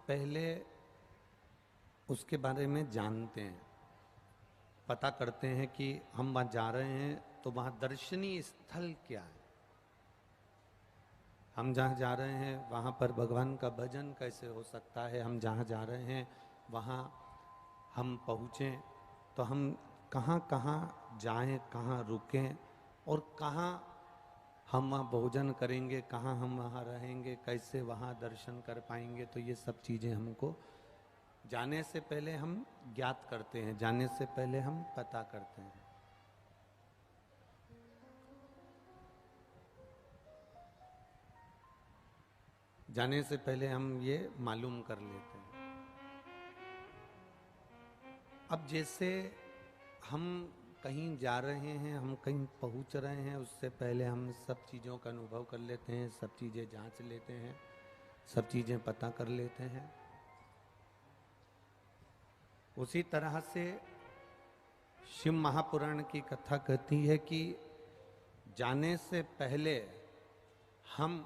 पहले उसके बारे में जानते हैं, पता करते हैं कि हम वहाँ जा रहे हैं तो वहाँ दर्शनीय स्थल क्या है, हम जहाँ जा रहे हैं वहाँ पर भगवान का भजन कैसे हो सकता है, हम जहाँ जा रहे हैं वहाँ हम पहुँचें तो हम कहाँ कहाँ जाएं, कहाँ रुकें और कहाँ हम वहाँ भोजन करेंगे, कहाँ हम वहाँ रहेंगे, कैसे वहाँ दर्शन कर पाएंगे। तो ये सब चीज़ें हमको जाने से पहले हम ज्ञात करते हैं, जाने से पहले हम पता करते हैं। जाने से पहले हम ये मालूम कर लेते हैं। अब जैसे हम कहीं जा रहे हैं, हम कहीं पहुंच रहे हैं, उससे पहले हम सब चीज़ों का अनुभव कर लेते हैं, सब चीज़ें जांच लेते हैं, सब चीज़ें पता कर लेते हैं। उसी तरह से शिव महापुराण की कथा कहती है कि जाने से पहले हम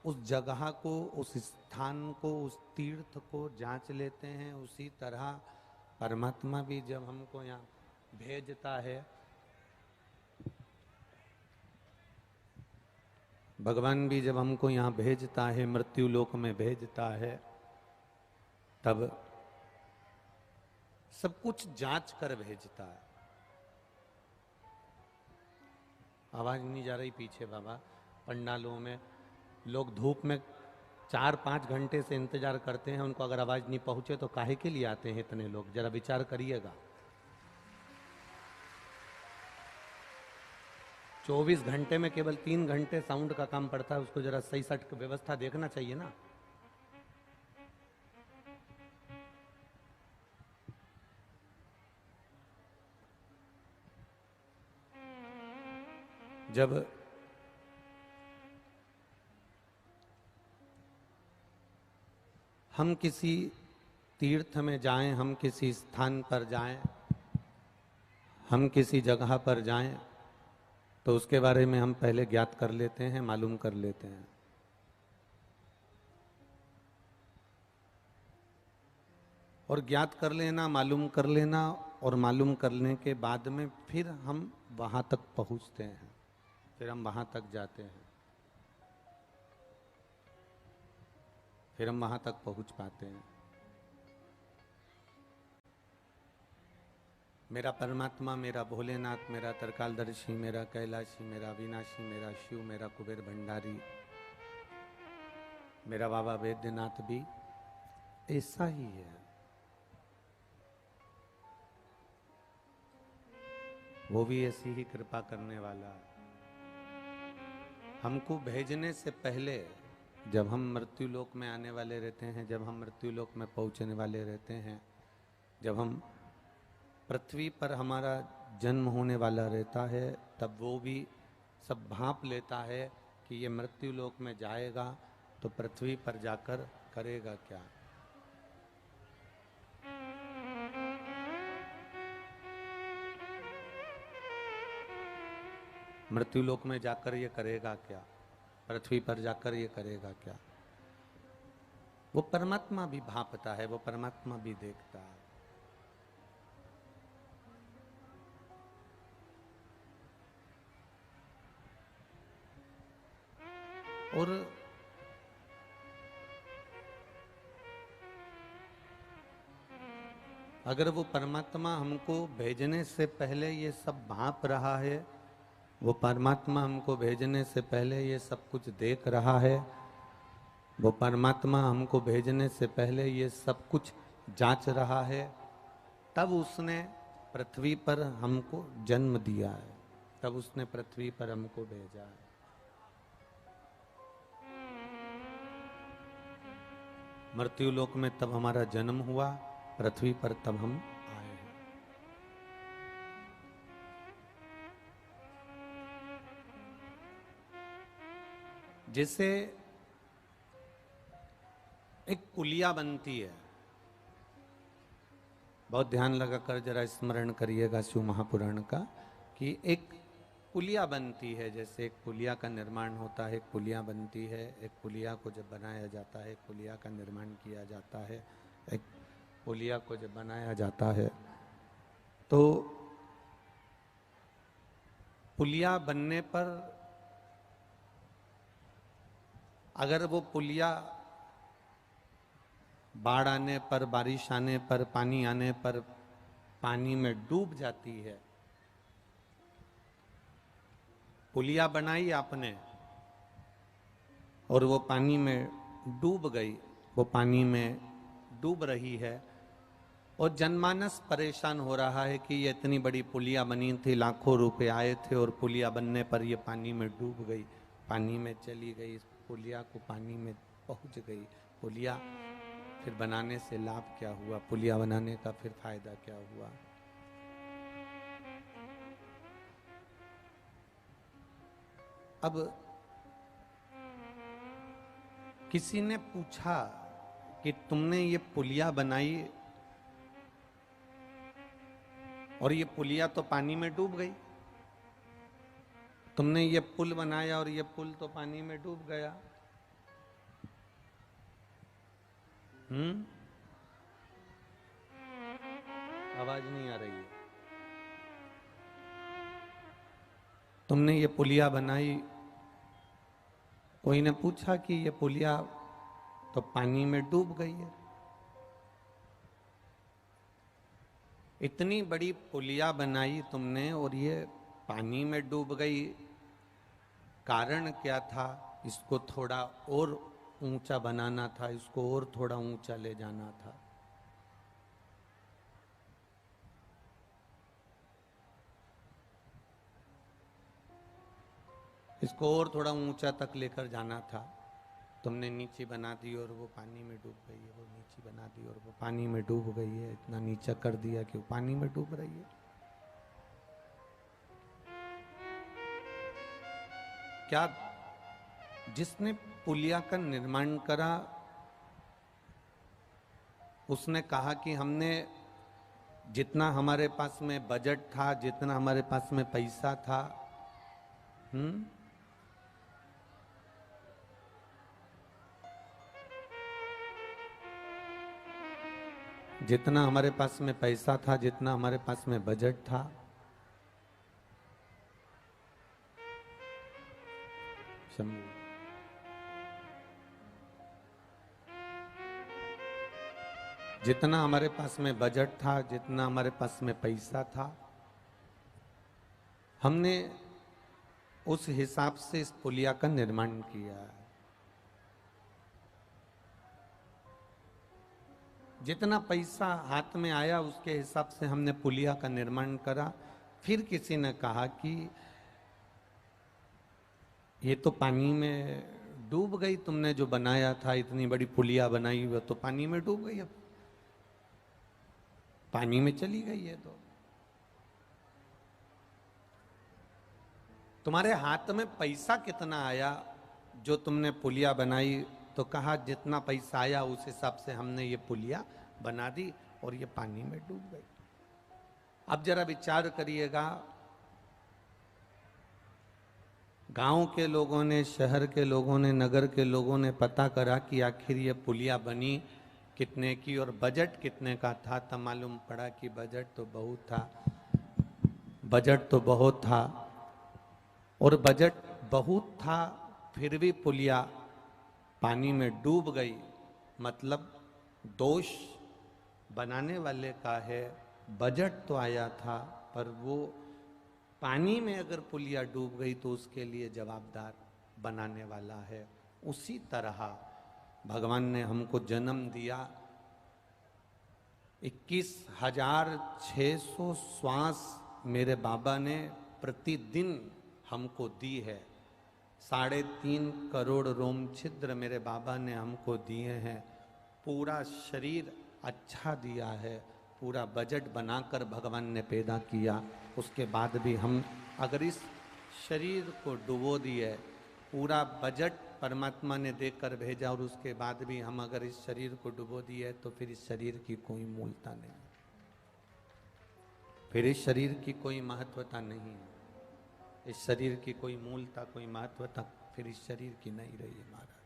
उस जगह को, उस स्थान को, उस तीर्थ को जांच लेते हैं। उसी तरह परमात्मा भी जब हमको यहाँ भेजता है, भगवान भी जब हमको यहाँ भेजता है, मृत्यु लोक में भेजता है, तब सब कुछ जांच कर भेजता है। आवाज नहीं जा रही पीछे बाबा। पंडालों में लोग धूप में 4-5 घंटे से इंतजार करते हैं, उनको अगर आवाज नहीं पहुंचे तो काहे के लिए आते हैं इतने लोग, जरा विचार करिएगा। 24 घंटे में केवल 3 घंटे साउंड का काम पड़ता है, उसको जरा सही सट व्यवस्था देखना चाहिए ना। जब हम किसी तीर्थ में जाएं, हम किसी स्थान पर जाएं, हम किसी जगह पर जाएं, तो उसके बारे में हम पहले ज्ञात कर लेते हैं, मालूम कर लेते हैं। और ज्ञात कर लेना, मालूम कर लेना, और मालूम करने के बाद में फिर हम वहां तक पहुंचते हैं, फिर हम वहां तक जाते हैं, फिर हम वहां तक पहुंच पाते हैं। मेरा परमात्मा, मेरा भोलेनाथ, मेरा तरकालदर्शी, मेरा कैलाशी, मेरा अविनाशी, मेरा शिव, मेरा कुबेर भंडारी, मेरा बाबा वैद्यनाथ भी ऐसा ही है। वो भी ऐसी ही कृपा करने वाला। हमको भेजने से पहले, जब हम मृत्यु लोक में आने वाले रहते हैं, जब हम मृत्यु लोक में पहुंचने वाले रहते हैं, जब हम पृथ्वी पर हमारा जन्म होने वाला रहता है, तब वो भी सब भांप लेता है कि ये मृत्यु लोक में जाएगा तो पृथ्वी पर जाकर करेगा क्या। मृत्यु लोक में जाकर ये करेगा क्या, पृथ्वी पर जाकर ये करेगा क्या। वो परमात्मा भी भांपता है, वो परमात्मा भी देखता है। और अगर वो परमात्मा हमको भेजने से पहले ये सब भांप रहा है, वो परमात्मा हमको भेजने से पहले ये सब कुछ देख रहा है, वो परमात्मा हमको भेजने से पहले ये सब कुछ जांच रहा है, तब उसने पृथ्वी पर हमको जन्म दिया है, तब उसने पृथ्वी पर हमको भेजा है। मृत्यु लोक में तब हमारा जन्म हुआ, पृथ्वी पर तब हम आए हैं। जैसे एक पुलिया बनती है, बहुत ध्यान लगाकर जरा स्मरण करिएगा शिव महापुराण का, कि एक पुलिया बनती है, जैसे एक पुलिया का निर्माण होता है, एक पुलिया बनती है, एक पुलिया को जब बनाया जाता है, एक पुलिया का निर्माण किया जाता है, एक पुलिया को जब बनाया जाता है तो पुलिया बनने पर अगर वो पुलिया बाढ़ आने पर, बारिश आने पर, पानी आने पर पानी में डूब जाती है, पुलिया बनाई आपने और वो पानी में डूब गई, वो पानी में डूब रही है और जनमानस परेशान हो रहा है कि ये इतनी बड़ी पुलिया बनी थी, लाखों रुपए आए थे और पुलिया बनने पर ये पानी में डूब गई, पानी में चली गई, इस पुलिया को पानी में पहुंच गई। पुलिया फिर बनाने से लाभ क्या हुआ? पुलिया बनाने का फिर फायदा क्या हुआ? अब किसी ने पूछा कि तुमने ये पुलिया बनाई और ये पुलिया तो पानी में डूब गई, तुमने ये पुल बनाया और ये पुल तो पानी में डूब गया। आवाज नहीं आ रही है। तुमने ये पुलिया बनाई, कोई ने पूछा कि ये पुलिया तो पानी में डूब गई है। इतनी बड़ी पुलिया बनाई तुमने और ये पानी में डूब गई, कारण क्या था? इसको थोड़ा और ऊंचा बनाना था, इसको और थोड़ा ऊंचा ले जाना था। इसको और थोड़ा ऊंचा तक लेकर जाना था। तुमने नीचे बना दी और वो पानी में डूब गई है, वो नीचे बना दी और वो पानी में डूब गई है, इतना नीचा कर दिया कि वो पानी में डूब रही है। क्या जिसने पुलिया का निर्माण करा उसने कहा कि हमने जितना हमारे पास में बजट था, जितना हमारे पास में पैसा था, जितना हमारे पास में पैसा था, जितना हमारे पास में बजट था, जितना हमारे पास में बजट था, जितना हमारे पास में पैसा था, हमने उस हिसाब से इस पुलिया का निर्माण किया है। जितना पैसा हाथ में आया उसके हिसाब से हमने पुलिया का निर्माण करा। फिर किसी ने कहा कि ये तो पानी में डूब गई, तुमने जो बनाया था, इतनी बड़ी पुलिया बनाई वो तो पानी में डूब गई, अब पानी में चली गई है। तो तुम्हारे हाथ में पैसा कितना आया जो तुमने पुलिया बनाई? तो कहा जितना पैसा आया उस हिसाब से हमने ये पुलिया बना दी और ये पानी में डूब गई। अब जरा विचार करिएगा, गांव के लोगों ने, शहर के लोगों ने, नगर के लोगों ने पता करा कि आखिर ये पुलिया बनी कितने की और बजट कितने का था, तब मालूम पड़ा कि बजट तो बहुत था, बजट तो बहुत था। और बजट बहुत था फिर भी पुलिया पानी में डूब गई, मतलब दोष बनाने वाले का है। बजट तो आया था पर वो पानी में अगर पुलिया डूब गई तो उसके लिए जवाबदार बनाने वाला है। उसी तरह भगवान ने हमको जन्म दिया, 21,600 श्वास मेरे बाबा ने प्रतिदिन हमको दी है। 3.5 करोड़ रोम छिद्र मेरे बाबा ने हमको दिए हैं। पूरा शरीर अच्छा दिया है, पूरा बजट बनाकर भगवान ने पैदा किया। उसके बाद भी हम अगर इस शरीर को डुबो दिए, पूरा बजट परमात्मा ने देकर भेजा और उसके बाद भी हम अगर इस शरीर को डुबो दिए तो फिर इस शरीर की कोई मूलता नहीं, फिर इस शरीर की कोई महत्वता नहीं है। इस शरीर की कोई मूलता, कोई महत्वता फिर इस शरीर की नहीं रही है महाराज।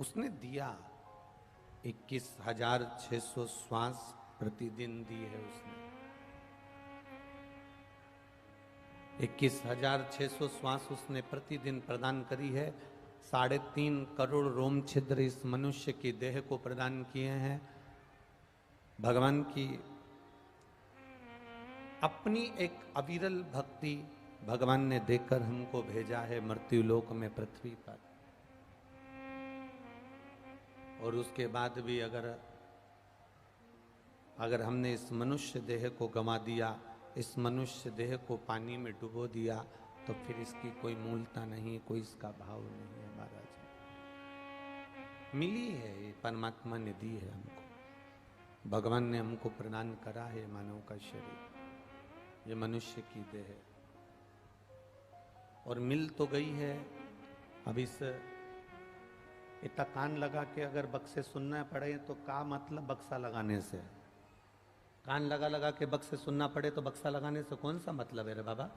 उसने दिया 21,600 श्वास प्रतिदिन दी है उसने। 21,600 श्वास उसने प्रतिदिन प्रदान करी है। 3.5 करोड़ रोम छिद्र इस मनुष्य की देह को प्रदान किए हैं। भगवान की अपनी एक अविरल भक्ति भगवान ने देकर हमको भेजा है मृत्यु लोक में, पृथ्वी पर। और उसके बाद भी अगर हमने इस मनुष्य देह को गंवा दिया, इस मनुष्य देह को पानी में डुबो दिया, तो फिर इसकी कोई मूलता नहीं, कोई इसका भाव नहीं है महाराज। मिली है, ये परमात्मा ने दी है हमको, भगवान ने हमको प्रदान करा है मानव का शरीर, ये मनुष्य की देह है। और मिल तो गई है। अब इस इतना कान लगा के अगर बक्से सुनना पड़े तो का मतलब बक्सा लगाने से? कान लगा लगा के बक्से सुनना पड़े तो बक्सा लगाने से कौन सा मतलब है रे बाबा?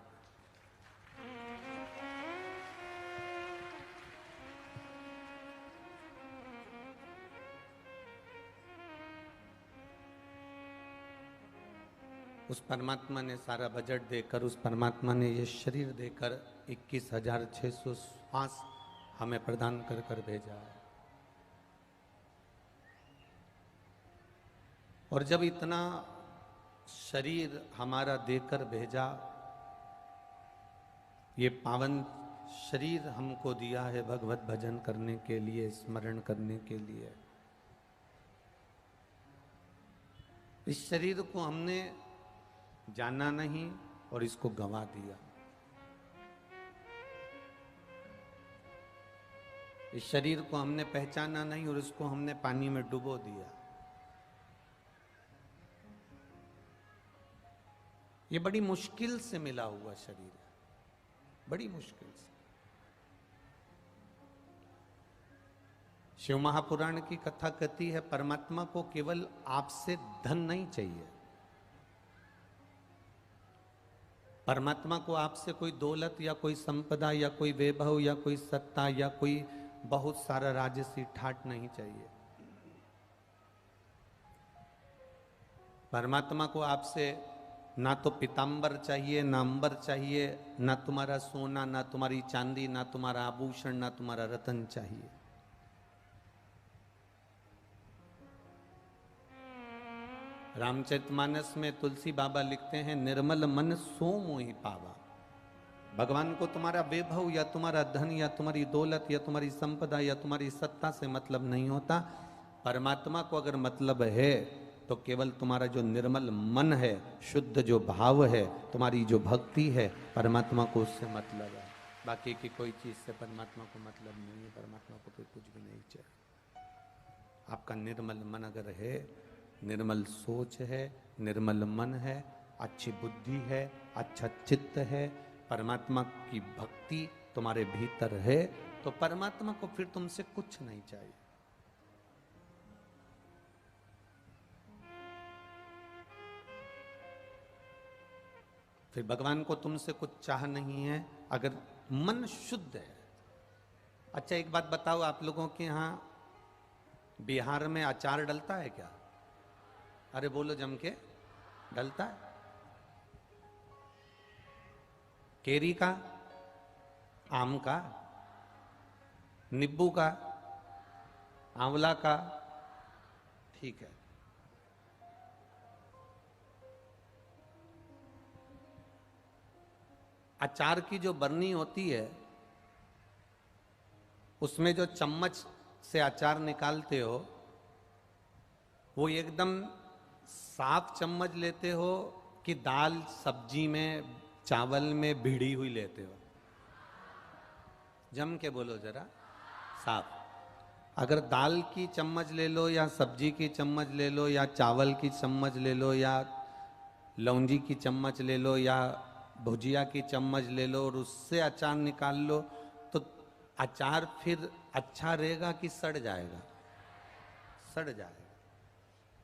उस परमात्मा ने सारा बजट देकर, उस परमात्मा ने ये शरीर देकर 21,600 श्वास हमें प्रदान कर कर भेजा है। और जब इतना शरीर हमारा देकर भेजा, ये पावन शरीर हमको दिया है भगवत भजन करने के लिए, स्मरण करने के लिए। इस शरीर को हमने जाना नहीं और इसको गंवा दिया। इस शरीर को हमने पहचाना नहीं और इसको हमने पानी में डुबो दिया। ये बड़ी मुश्किल से मिला हुआ शरीर है, बड़ी मुश्किल से। शिव महापुराण की कथा कहती है, परमात्मा को केवल आपसे धन नहीं चाहिए, परमात्मा को आपसे कोई दौलत या कोई संपदा या कोई वैभव या कोई सत्ता या कोई बहुत सारा राजसी ठाट नहीं चाहिए। परमात्मा को आपसे ना तो पीतांबर चाहिए, ना अंबर चाहिए, ना तुम्हारा सोना, ना तुम्हारी चांदी, ना तुम्हारा आभूषण, ना तुम्हारा रतन चाहिए। रामचरितमानस में तुलसी बाबा लिखते हैं, निर्मल मन सो मोहि पावा। भगवान को तुम्हारा वैभव या तुम्हारा धन या तुम्हारी दौलत या तुम्हारी संपदा या तुम्हारी सत्ता से मतलब नहीं होता। परमात्मा को अगर मतलब है तो केवल तुम्हारा जो निर्मल मन है, शुद्ध जो भाव है, तुम्हारी जो भक्ति है, परमात्मा को उससे मतलब है। बाकी की कोई चीज से परमात्मा को मतलब नहीं है। परमात्मा को तो कुछ भी नहीं चाहिए। आपका निर्मल मन अगर है, निर्मल सोच है, निर्मल मन है, अच्छी बुद्धि है, अच्छा चित्त है, परमात्मा की भक्ति तुम्हारे भीतर है, तो परमात्मा को फिर तुमसे कुछ नहीं चाहिए। फिर भगवान को तुमसे कुछ चाह नहीं है अगर मन शुद्ध है। अच्छा एक बात बताओ, आप लोगों के यहाँ बिहार में अचार डलता है क्या? अरे बोलो जम के, डलता है? केरी का, आम का, नींबू का, आंवला का, ठीक है। अचार की जो बरनी होती है, उसमें जो चम्मच से अचार निकालते हो, वो एकदम साफ चम्मच लेते हो कि दाल सब्जी में चावल में भिड़ी हुई लेते हो? जम के बोलो जरा, साफ। अगर दाल की चम्मच ले लो या सब्जी की चम्मच ले लो या चावल की चम्मच ले लो या लौंजी की चम्मच ले लो या भुजिया की चम्मच ले लो और उससे अचार निकाल लो, तो अचार फिर अच्छा रहेगा कि सड़ जाएगा? सड़ जाएगा।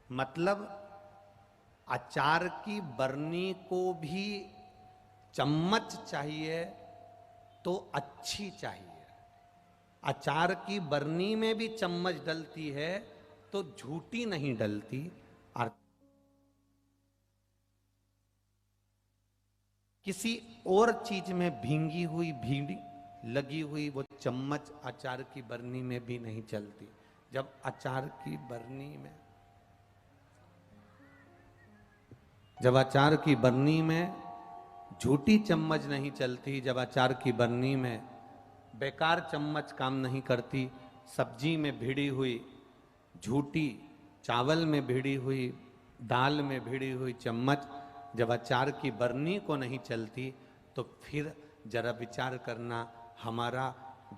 मतलब अचार की बरनी को भी चम्मच चाहिए तो अच्छी चाहिए। अचार की बरनी में भी चम्मच डलती है तो झूठी नहीं डलती। और किसी और चीज में भींगी हुई भीड़ी लगी हुई वो चम्मच अचार की बरनी में भी नहीं चलती। जब अचार की बरनी में झूठी चम्मच नहीं चलती, जब अचार की बरनी में बेकार चम्मच काम नहीं करती, सब्जी में भिड़ी हुई झूठी, चावल में भिड़ी हुई, दाल में भिड़ी हुई चम्मच जब अचार की बरनी को नहीं चलती, तो फिर जरा विचार करना, हमारा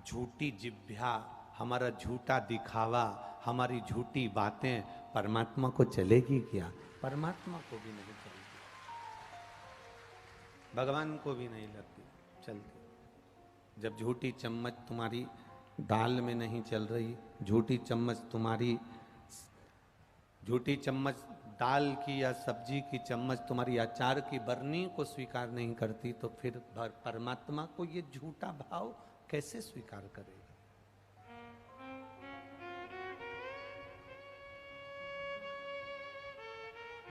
झूठी जिह्वा, हमारा झूठा दिखावा, हमारी झूठी बातें परमात्मा को चलेगी क्या? परमात्मा को भी नहीं चलेगी, भगवान को भी नहीं लगती चलती। जब झूठी चम्मच तुम्हारी दाल में नहीं चल रही, झूठी चम्मच दाल की या सब्जी की चम्मच तुम्हारी अचार की बरनी को स्वीकार नहीं करती, तो फिर परमात्मा को ये झूठा भाव कैसे स्वीकार करेगा?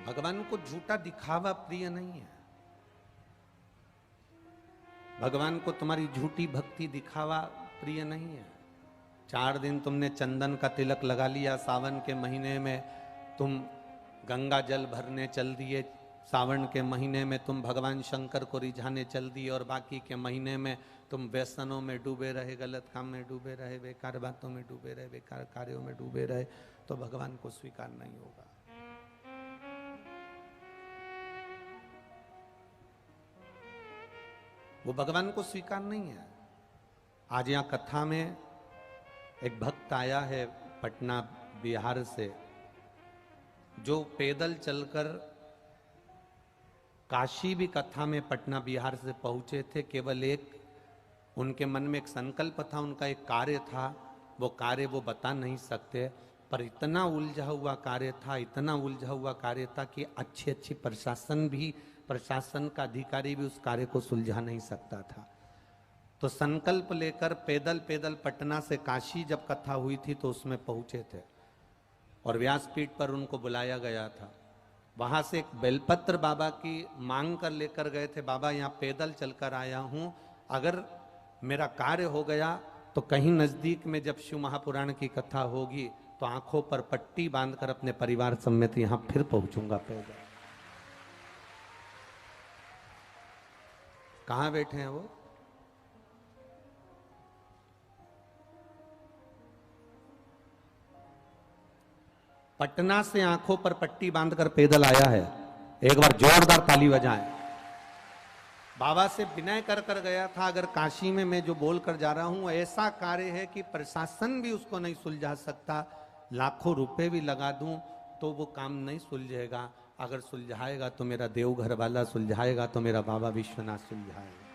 भगवान को झूठा दिखावा प्रिय नहीं है। भगवान को तुम्हारी झूठी भक्ति दिखावा प्रिय नहीं है। 4 दिन तुमने चंदन का तिलक लगा लिया, सावन के महीने में तुम गंगा जल भरने चल दिए, सावन के महीने में तुम भगवान शंकर को रिझाने चल दिए, और बाकी के महीने में तुम व्यसनों में डूबे रहे, गलत काम में डूबे रहे, बेकार बातों में डूबे रहे, बेकार कार्यों में डूबे रहे, तो भगवान को स्वीकार नहीं होगा। वो भगवान को स्वीकार नहीं है। आज यहाँ कथा में एक भक्त आया है पटना बिहार से, जो पैदल चलकर काशी भी कथा में पटना बिहार से पहुंचे थे। केवल एक उनके मन में एक संकल्प था, उनका एक कार्य था, वो कार्य वो बता नहीं सकते, पर इतना उलझा हुआ कार्य था, इतना उलझा हुआ कार्य था कि अच्छी प्रशासन का अधिकारी भी उस कार्य को सुलझा नहीं सकता था। तो संकल्प लेकर पैदल पटना से काशी जब कथा हुई थी तो उसमें पहुंचे थे, और व्यासपीठ पर उनको बुलाया गया था। वहां से एक बेलपत्र बाबा की मांग कर लेकर गए थे, बाबा यहाँ पैदल चलकर आया हूं, अगर मेरा कार्य हो गया तो कहीं नजदीक में जब शिव महापुराण की कथा होगी तो आंखों पर पट्टी बांधकर अपने परिवार समेत यहां फिर पहुंचूंगा पैदल। कहां बैठे हैं वो? पटना से आंखों पर पट्टी बांधकर पैदल आया है। एक बार जोरदार ताली बजाएं। बाबा से विनय कर कर गया था, अगर काशी में मैं जो बोल कर जा रहा हूं ऐसा कार्य है कि प्रशासन भी उसको नहीं सुलझा सकता, लाखों रुपए भी लगा दूं तो वो काम नहीं सुलझेगा। अगर सुलझाएगा तो मेरा देवघर वाला सुलझाएगा, तो मेरा बाबा विश्वनाथ सुलझाएगा।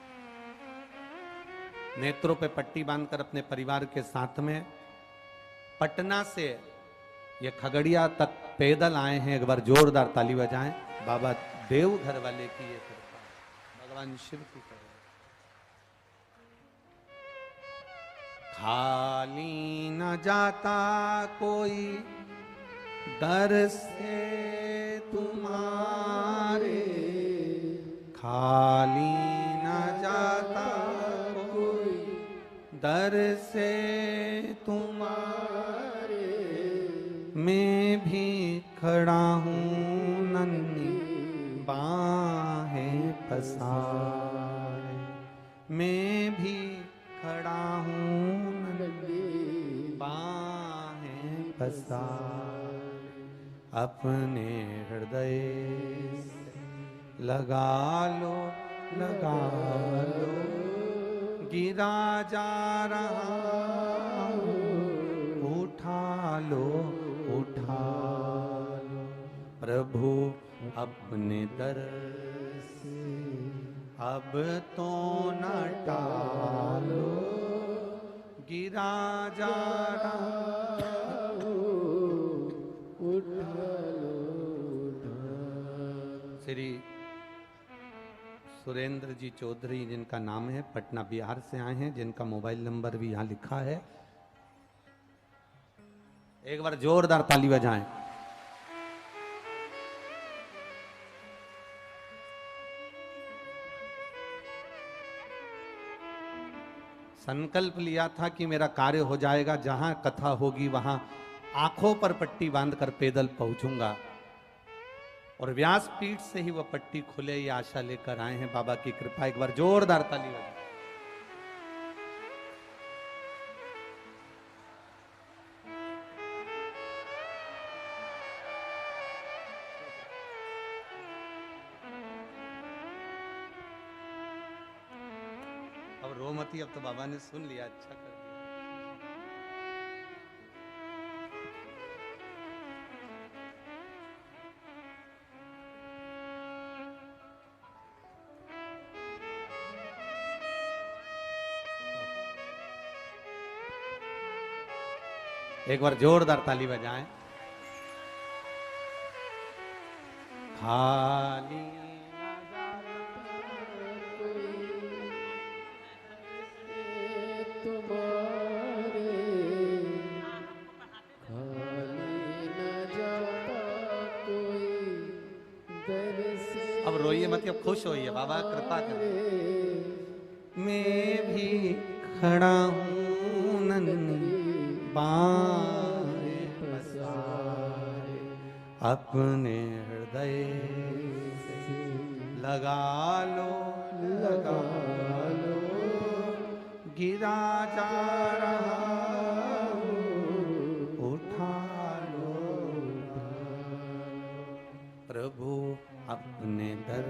नेत्रों पे पट्टी बांधकर अपने परिवार के साथ में पटना से ये खगड़िया तक पैदल आए हैं। एक बार जोरदार ताली बजाएं। बाबा देवघर वाले की ये कृपा, भगवान शिव की कृपा। खाली न जाता कोई दर से तुम्हारे, खाली न जाता कोई दर से तुम्हारे, मैं भी खड़ा हूँ नन्ही बाहें पसारे, मैं भी खड़ा हूँ नन्ही बाहें पसारे, अपने हृदय से लगा लो गिरा जा रहा हूँ, उठा लो प्रभु अपने दर से, अब तो न टालो, गिरा जा रहा हूँ, उठा लो। सुरेंद्र जी चौधरी जिनका नाम है, पटना बिहार से आए हैं, जिनका मोबाइल नंबर भी यहाँ लिखा है। एक बार जोरदार ताली बजाएं। संकल्प लिया था कि मेरा कार्य हो जाएगा, जहां कथा होगी वहां आंखों पर पट्टी बांधकर पैदल पहुंचूंगा, और व्यासपीठ से ही वह पट्टी खुले, ये आशा लेकर आए हैं। बाबा की कृपा। एक बार जोरदार ताली बजाएं। अब रो मती, अब तो बाबा ने सुन लिया, अच्छा कर दिया। एक बार जोरदार ताली बजाएं। खाली अब रोइए मत, अब खुश होइए, बाबा कृपा करें। मैं भी खड़ा हूँ नन्ही बाहें पसारे, अपने हृदय से लगा लो, लगा लो, गिरा जा रहा उठा लो, प्रभु अपने दर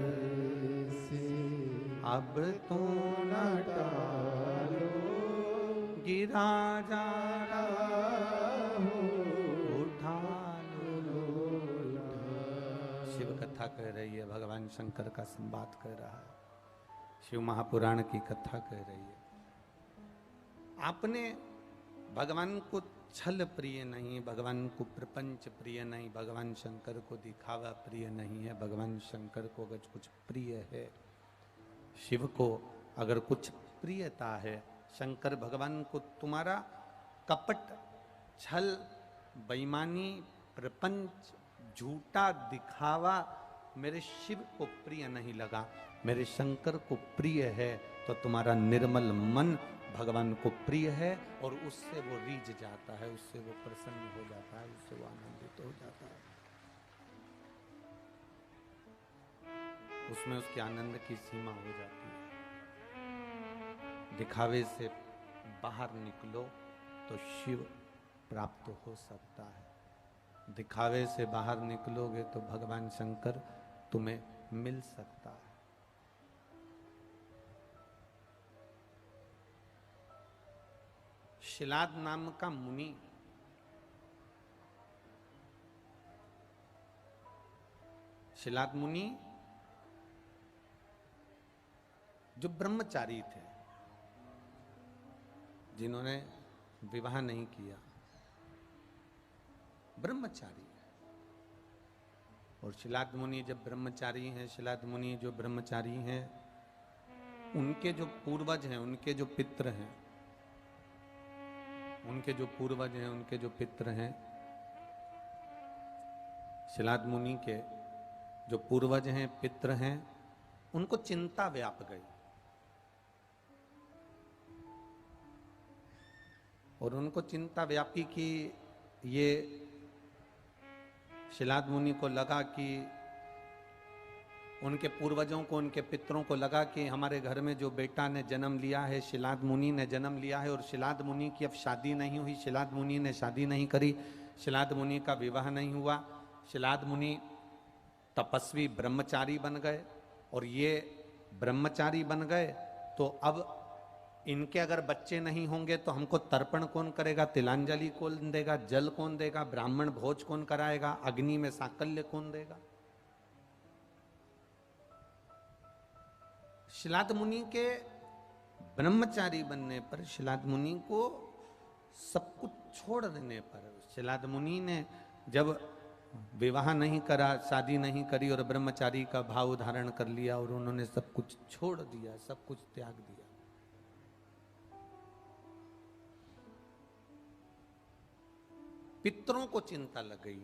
से अब तो न टालो, गिरा जा रहा उठा लो। शिव कथा कह रही है, भगवान शंकर का संवाद कह रहा है, शिव महापुराण की कथा कह रही है। आपने भगवान को छल प्रिय नहीं, भगवान को प्रपंच प्रिय नहीं, भगवान शंकर को दिखावा प्रिय नहीं है। भगवान शंकर को अगर कुछ प्रिय है, शिव को अगर कुछ प्रियता है, शंकर भगवान को तुम्हारा कपट, छल, बेईमानी, प्रपंच, झूठा दिखावा मेरे शिव को प्रिय नहीं लगा। मेरे शंकर को प्रिय है तो तुम्हारा निर्मल मन भगवान को प्रिय है, और उससे वो रीझ जाता है, उससे वो प्रसन्न हो जाता है, उससे वो आनंदित हो जाता है। उसमें उसके आनंद की सीमा हो जाती है। दिखावे से बाहर निकलो तो शिव प्राप्त हो सकता है, दिखावे से बाहर निकलोगे तो भगवान शंकर तुम्हें मिल सकता है। शिलाद नाम का मुनि शिलाद मुनि जो ब्रह्मचारी थे, जिन्होंने विवाह नहीं किया, ब्रह्मचारी। और शिलाद मुनि जब ब्रह्मचारी हैं, शिलाद मुनि जो ब्रह्मचारी हैं, उनके जो पूर्वज हैं, उनके जो पितृ हैं, उनके जो पूर्वज हैं, उनके जो पितृ हैं, शिलाद मुनि के जो पूर्वज हैं, पितृ हैं, उनको चिंता व्याप गई, और उनको चिंता व्यापी कि ये शिलाद मुनि को लगा कि उनके पूर्वजों को, उनके पितरों को लगा कि हमारे घर में जो बेटा ने जन्म लिया है, शिलाद मुनि ने जन्म लिया है, और शिलाद मुनि की अब शादी नहीं हुई, शिलाद मुनि ने शादी नहीं करी, शिलाद मुनि का विवाह नहीं हुआ, शिलाद मुनि तपस्वी ब्रह्मचारी बन गए, और ये ब्रह्मचारी बन गए तो अब इनके अगर बच्चे नहीं होंगे तो हमको तर्पण कौन करेगा, तिलांजलि कौन देगा, जल कौन देगा, ब्राह्मण भोज कौन कराएगा, अग्नि में साकल्य कौन देगा। शिलाद मुनि के ब्रह्मचारी बनने पर, शिलाद मुनि को सब कुछ छोड़ देने पर, शिलाद मुनि ने जब विवाह नहीं करा, शादी नहीं करी और ब्रह्मचारी का भाव धारण कर लिया और उन्होंने सब कुछ छोड़ दिया, सब कुछ त्याग दिया। पितरों को चिंता लग गई,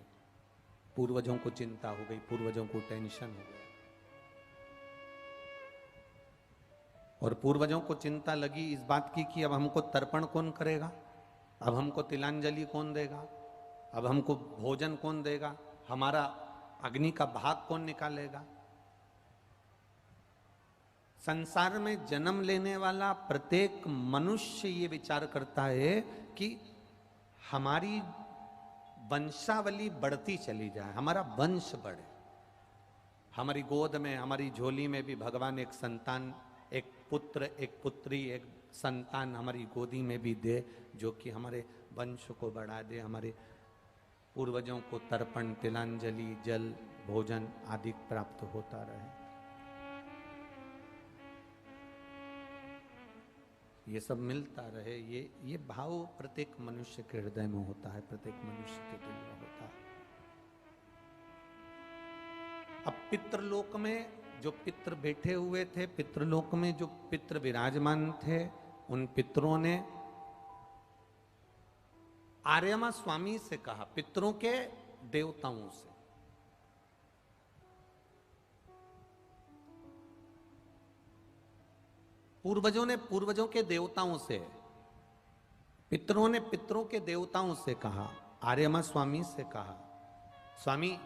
पूर्वजों को चिंता हो गई, पूर्वजों को टेंशन हो गया। और पूर्वजों को चिंता लगी इस बात की कि अब हमको तर्पण कौन करेगा, अब हमको तिलांजलि कौन देगा, अब हमको भोजन कौन देगा, हमारा अग्नि का भाग कौन निकालेगा। संसार में जन्म लेने वाला प्रत्येक मनुष्य ये विचार करता है कि हमारी वंशावली बढ़ती चली जाए, हमारा वंश बढ़े, हमारी गोद में, हमारी झोली में भी भगवान एक संतान, एक पुत्र, एक पुत्री, एक संतान हमारी गोदी में भी दे, जो कि हमारे वंश को बढ़ा दे, हमारे पूर्वजों को तर्पण, तिलांजलि, जल, भोजन आदि प्राप्त होता रहे। ये सब मिलता रहे, ये भाव प्रत्येक मनुष्य के हृदय में होता है, प्रत्येक मनुष्य के दिल में होता है। अब पितृलोक में जो पितृ बैठे हुए थे, पितृलोक में जो पितृ विराजमान थे, उन पितरों ने आर्यमा स्वामी से कहा, पितरों के देवताओं से, पूर्वजों ने पूर्वजों के देवताओं से, पितरों ने पितरों के देवताओं से कहा, आर्यमा स्वामी से कहा, स्वामी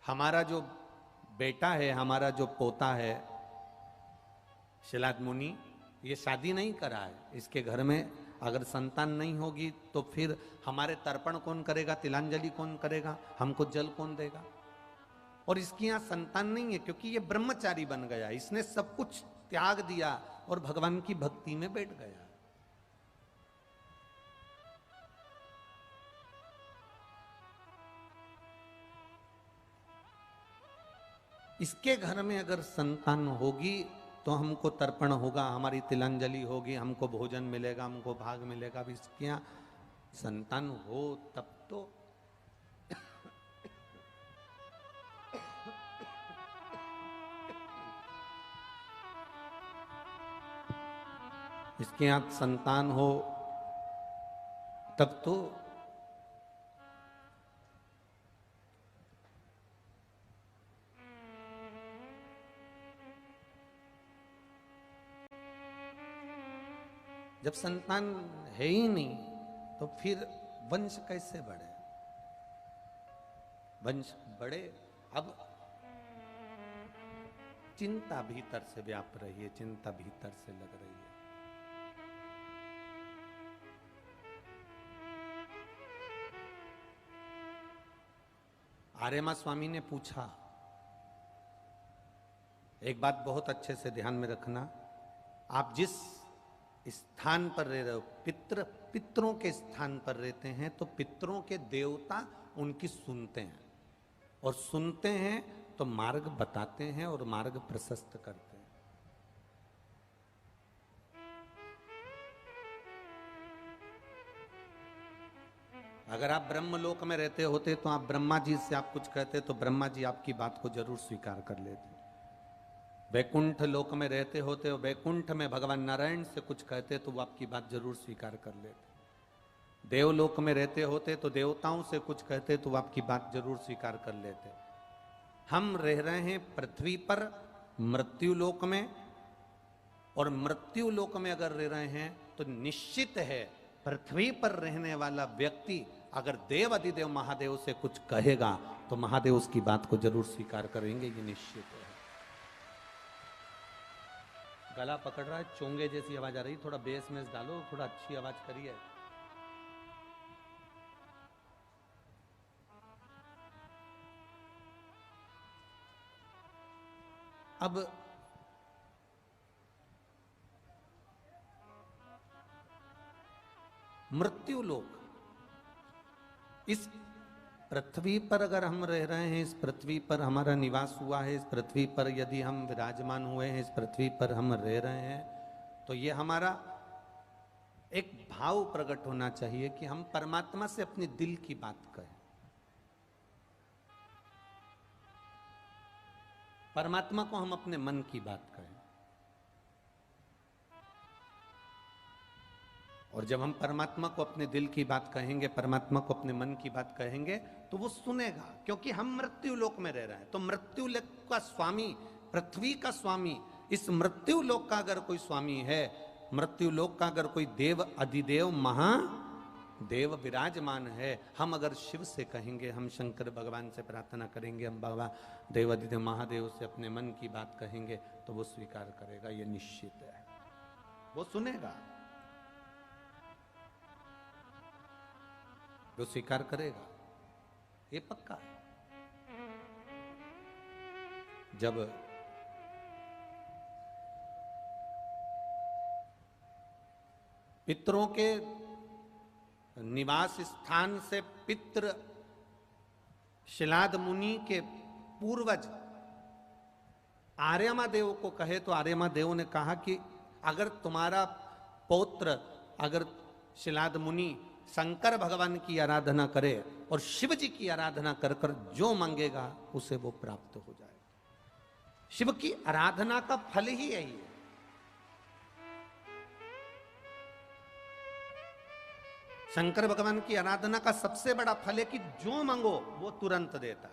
हमारा जो बेटा है, हमारा जो पोता है शिलाद मुनि, ये शादी नहीं करा है, इसके घर में अगर संतान नहीं होगी तो फिर हमारे तर्पण कौन करेगा, तिलांजलि कौन करेगा, हमको जल कौन देगा। और इसकी यहां संतान नहीं है क्योंकि ये ब्रह्मचारी बन गया, इसने सब कुछ त्याग दिया और भगवान की भक्ति में बैठ गया। इसके घर में अगर संतान होगी तो हमको तर्पण होगा, हमारी तिलांजलि होगी, हमको भोजन मिलेगा, हमको भाग मिलेगा। अब इसके यहाँ संतान हो तब तो इसके यहाँ संतान हो तब तो जब संतान है ही नहीं तो फिर वंश कैसे बढ़े, वंश बढ़े। अब चिंता भीतर से व्याप रही है, चिंता भीतर से लग रही है। आर्यमा स्वामी ने पूछा, एक बात बहुत अच्छे से ध्यान में रखना, आप जिस स्थान पर रह रहे हो, पितरों के स्थान पर रहते हैं, तो पितरों के देवता उनकी सुनते हैं, और सुनते हैं तो मार्ग बताते हैं और मार्ग प्रशस्त करते हैं। अगर आप ब्रह्मलोक में रहते होते तो आप ब्रह्मा जी से आप कुछ कहते तो ब्रह्मा जी आपकी बात को जरूर स्वीकार कर लेते। वैकुंठ लोक में रहते होते हो, वैकुंठ में भगवान नारायण से कुछ कहते तो वो आपकी बात जरूर स्वीकार कर लेते। देवलोक में रहते होते तो देवताओं से कुछ कहते तो वो आपकी बात जरूर स्वीकार कर लेते। हम रह रहे हैं पृथ्वी पर मृत्यु लोक में, और मृत्यु लोक में अगर रह रहे हैं तो निश्चित है पृथ्वी पर रहने वाला व्यक्ति अगर देव अधिदेव महादेव से कुछ कहेगा तो महादेव उसकी बात को जरूर स्वीकार करेंगे, ये निश्चित है। गला पकड़ रहा है, चोंगे जैसी आवाज आ रही, थोड़ा बेस में डालो, थोड़ा अच्छी आवाज करिए। अब मृत्यु लोक, इस पृथ्वी पर अगर हम रह रहे हैं, इस पृथ्वी पर हमारा निवास हुआ है, इस पृथ्वी पर यदि हम विराजमान हुए हैं, इस पृथ्वी पर हम रह रहे हैं, तो ये हमारा एक भाव प्रकट होना चाहिए कि हम परमात्मा से अपने दिल की बात कहें। परमात्मा को हम अपने मन की बात कहें, और जब हम परमात्मा को अपने दिल की बात कहेंगे, परमात्मा को अपने मन की बात कहेंगे, तो वो सुनेगा। क्योंकि हम मृत्यु लोक में रह रहे हैं, तो मृत्यु लोक का स्वामी, पृथ्वी का स्वामी, इस मृत्यु लोक का अगर कोई स्वामी है, मृत्यु लोक का अगर कोई देव, अधिदेव, महादेव विराजमान है, हम अगर शिव से कहेंगे, हम शंकर भगवान से प्रार्थना करेंगे, हम बाबा देव अधिदेव महादेव से अपने मन की बात कहेंगे, तो वो स्वीकार करेगा, ये निश्चित है, वो सुनेगा, वो स्वीकार करेगा, ये पक्का है। जब पितरों के निवास स्थान से पितृ शिलाद मुनि के पूर्वज आर्यमा देव को कहे, तो आर्यमा देव ने कहा कि अगर तुम्हारा पौत्र, अगर शिलाद मुनि शंकर भगवान की आराधना करे और शिव जी की आराधना कर कर जो मांगेगा उसे वो प्राप्त हो जाएगा। शिव की आराधना का फल ही यही है। शंकर भगवान की आराधना का सबसे बड़ा फल है कि जो मांगो वो तुरंत देता।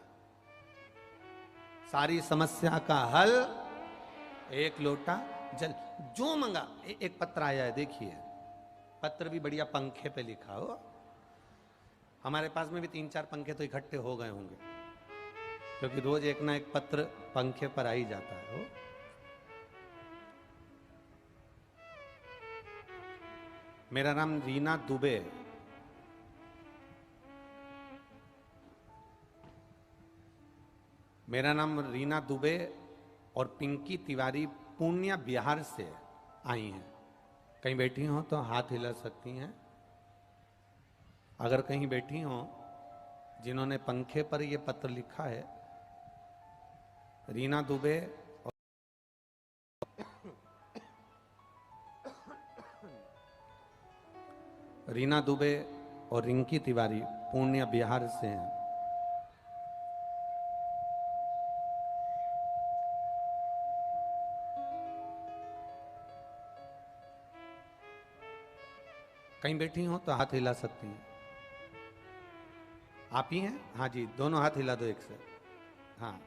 सारी समस्या का हल एक लोटा जल, जो मांगा। एक पत्र आया है, देखिए, पत्र भी बढ़िया पंखे पे लिखा हो। हमारे पास में भी 3-4 पंखे तो इकट्ठे हो गए होंगे, क्योंकि रोज एक ना एक पत्र पंखे पर आ ही जाता है। हो मेरा नाम रीना दुबे, मेरा नाम रीना दुबे और पिंकी तिवारी पूर्णिया बिहार से आई हैं। कहीं बैठी हो तो हाथ हिला सकती हैं। अगर कहीं बैठी हो जिन्होंने पंखे पर ये पत्र लिखा है, रीना दुबे और रीना दुबे और रिंकी तिवारी पूर्णिया बिहार से हैं। कहीं बैठी हो तो हाथ हिला सकती हैं। आप ही हैं? हाँ जी, दोनों हाथ हिला दो एक से। हाँ,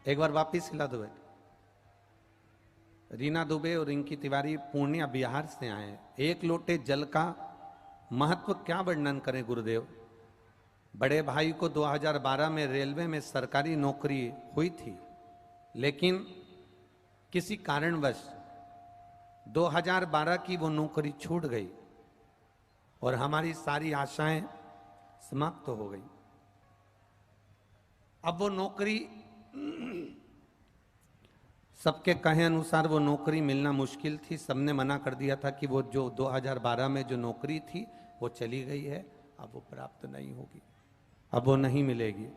एक बार वापिस हिला दो। रीना दुबे और रिंकी तिवारी पूर्णिया बिहार से आए। एक लोटे जल का महत्व क्या वर्णन करें गुरुदेव। बड़े भाई को 2012 में रेलवे में सरकारी नौकरी हुई थी, लेकिन किसी कारणवश 2012 की वो नौकरी छूट गई और हमारी सारी आशाएं समाप्त हो गई। अब वो नौकरी, सबके कहे अनुसार वो नौकरी मिलना मुश्किल थी। सबने मना कर दिया था कि वो जो 2012 में जो नौकरी थी वो चली गई है, अब वो प्राप्त नहीं होगी, अब वो नहीं मिलेगी।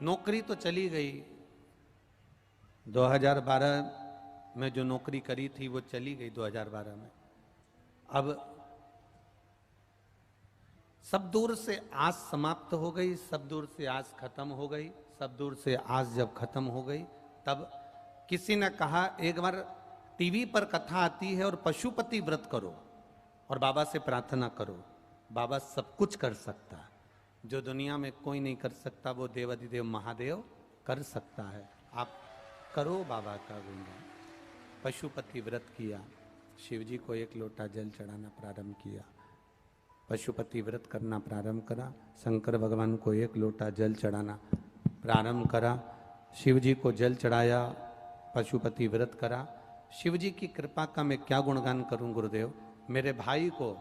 नौकरी तो चली गई, 2012 में जो नौकरी करी थी वो चली गई 2012 में। अब सब दूर से आस समाप्त हो गई, सब दूर से आस खत्म हो गई। सब दूर से आस जब खत्म हो गई, तब किसी ने कहा, एक बार टीवी पर कथा आती है और पशुपति व्रत करो और बाबा से प्रार्थना करो, बाबा सब कुछ कर सकता है। जो दुनिया में कोई नहीं कर सकता वो देवाधिदेव महादेव कर सकता है। आप करो बाबा का गुणगान। पशुपति व्रत किया, शिव जी को एक लोटा जल चढ़ाना प्रारंभ किया, पशुपति व्रत करना प्रारंभ करा, शंकर भगवान को एक लोटा जल चढ़ाना प्रारंभ करा, शिव जी को जल चढ़ाया, पशुपति व्रत करा। शिव जी की कृपा का मैं क्या गुणगान करूं गुरुदेव। मेरे भाई को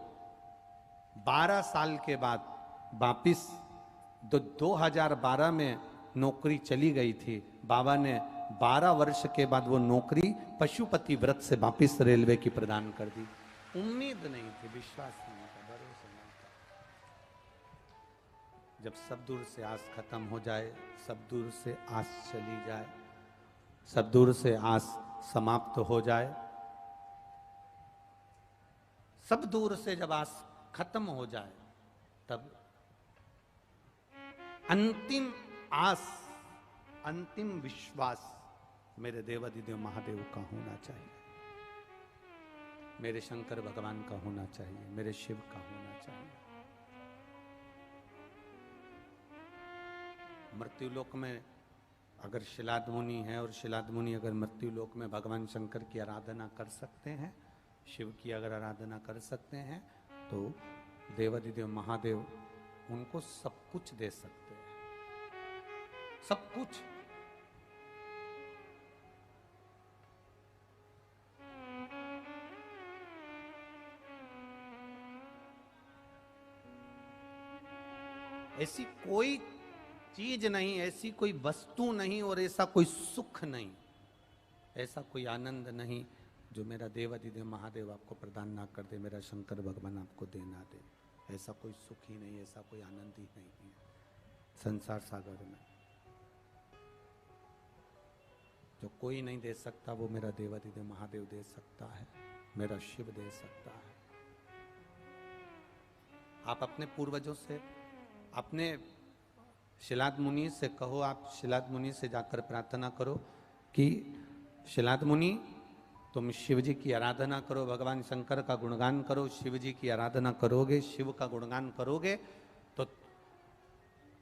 12 साल के बाद वापिस 2012 में नौकरी चली गई थी, बाबा ने 12 वर्ष के बाद वो नौकरी पशुपति व्रत से वापिस रेलवे की प्रदान कर दी। उम्मीद नहीं थी, विश्वास नहीं था, भरोसा नहीं था। जब सब दूर से आस खत्म हो जाए, सब दूर से आस चली जाए, सब दूर से आस समाप्त हो जाए, सब दूर से जब आस खत्म हो जाए, तब अंतिम आस, अंतिम विश्वास मेरे देवाधिदेव महादेव का होना चाहिए, मेरे शंकर भगवान का होना चाहिए, मेरे शिव का होना चाहिए। मृत्युलोक में अगर शिलाद मुनि है और शिलाद मुनि अगर मृत्युलोक में भगवान शंकर की आराधना कर सकते हैं, शिव की अगर आराधना कर सकते हैं, तो देवाधिदेव महादेव उनको सब कुछ दे सकते हैं, सब कुछ। ऐसी कोई चीज नहीं, ऐसी कोई वस्तु नहीं और ऐसा कोई सुख नहीं, ऐसा कोई आनंद नहीं जो मेरा देवाधिदेव महादेव आपको प्रदान ना कर दे, मेरा शंकर भगवान आपको दे ना दे। ऐसा कोई सुख ही नहीं, ऐसा कोई आनंद ही नहीं है संसार सागर में। जो कोई नहीं दे सकता वो मेरा देवाधिदेव महादेव दे सकता है, मेरा शिव दे सकता है। आप अपने पूर्वजों से, अपने शिलाद मुनि से कहो, आप शिलाद मुनि से जाकर प्रार्थना करो कि शिलाद मुनि तुम शिव जी की आराधना करो, भगवान शंकर का गुणगान करो। शिव जी की आराधना करोगे, शिव का गुणगान करोगे तो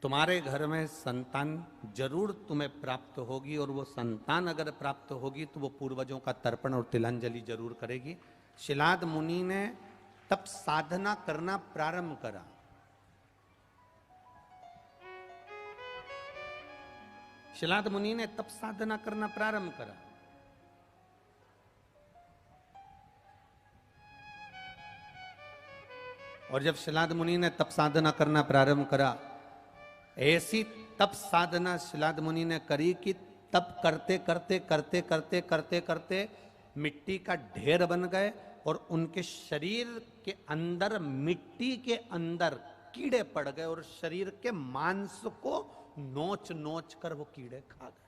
तुम्हारे घर में संतान जरूर तुम्हें प्राप्त होगी, और वो संतान अगर प्राप्त होगी तो वो पूर्वजों का तर्पण और तिलांजलि जरूर करेगी। शिलाद मुनि ने तब साधना करना प्रारंभ करा। शिलाद मुनि ने तब साधना करना प्रारंभ करा। और जब शिलाद मुनि ने तप साधना करना प्रारंभ करा, ऐसी तप साधना शिलाद मुनि ने करी कि तप करते करते करते करते करते करते मिट्टी का ढेर बन गए, और उनके शरीर के अंदर, मिट्टी के अंदर कीड़े पड़ गए, और शरीर के मांस को नोच नोच कर वो कीड़े खा गए।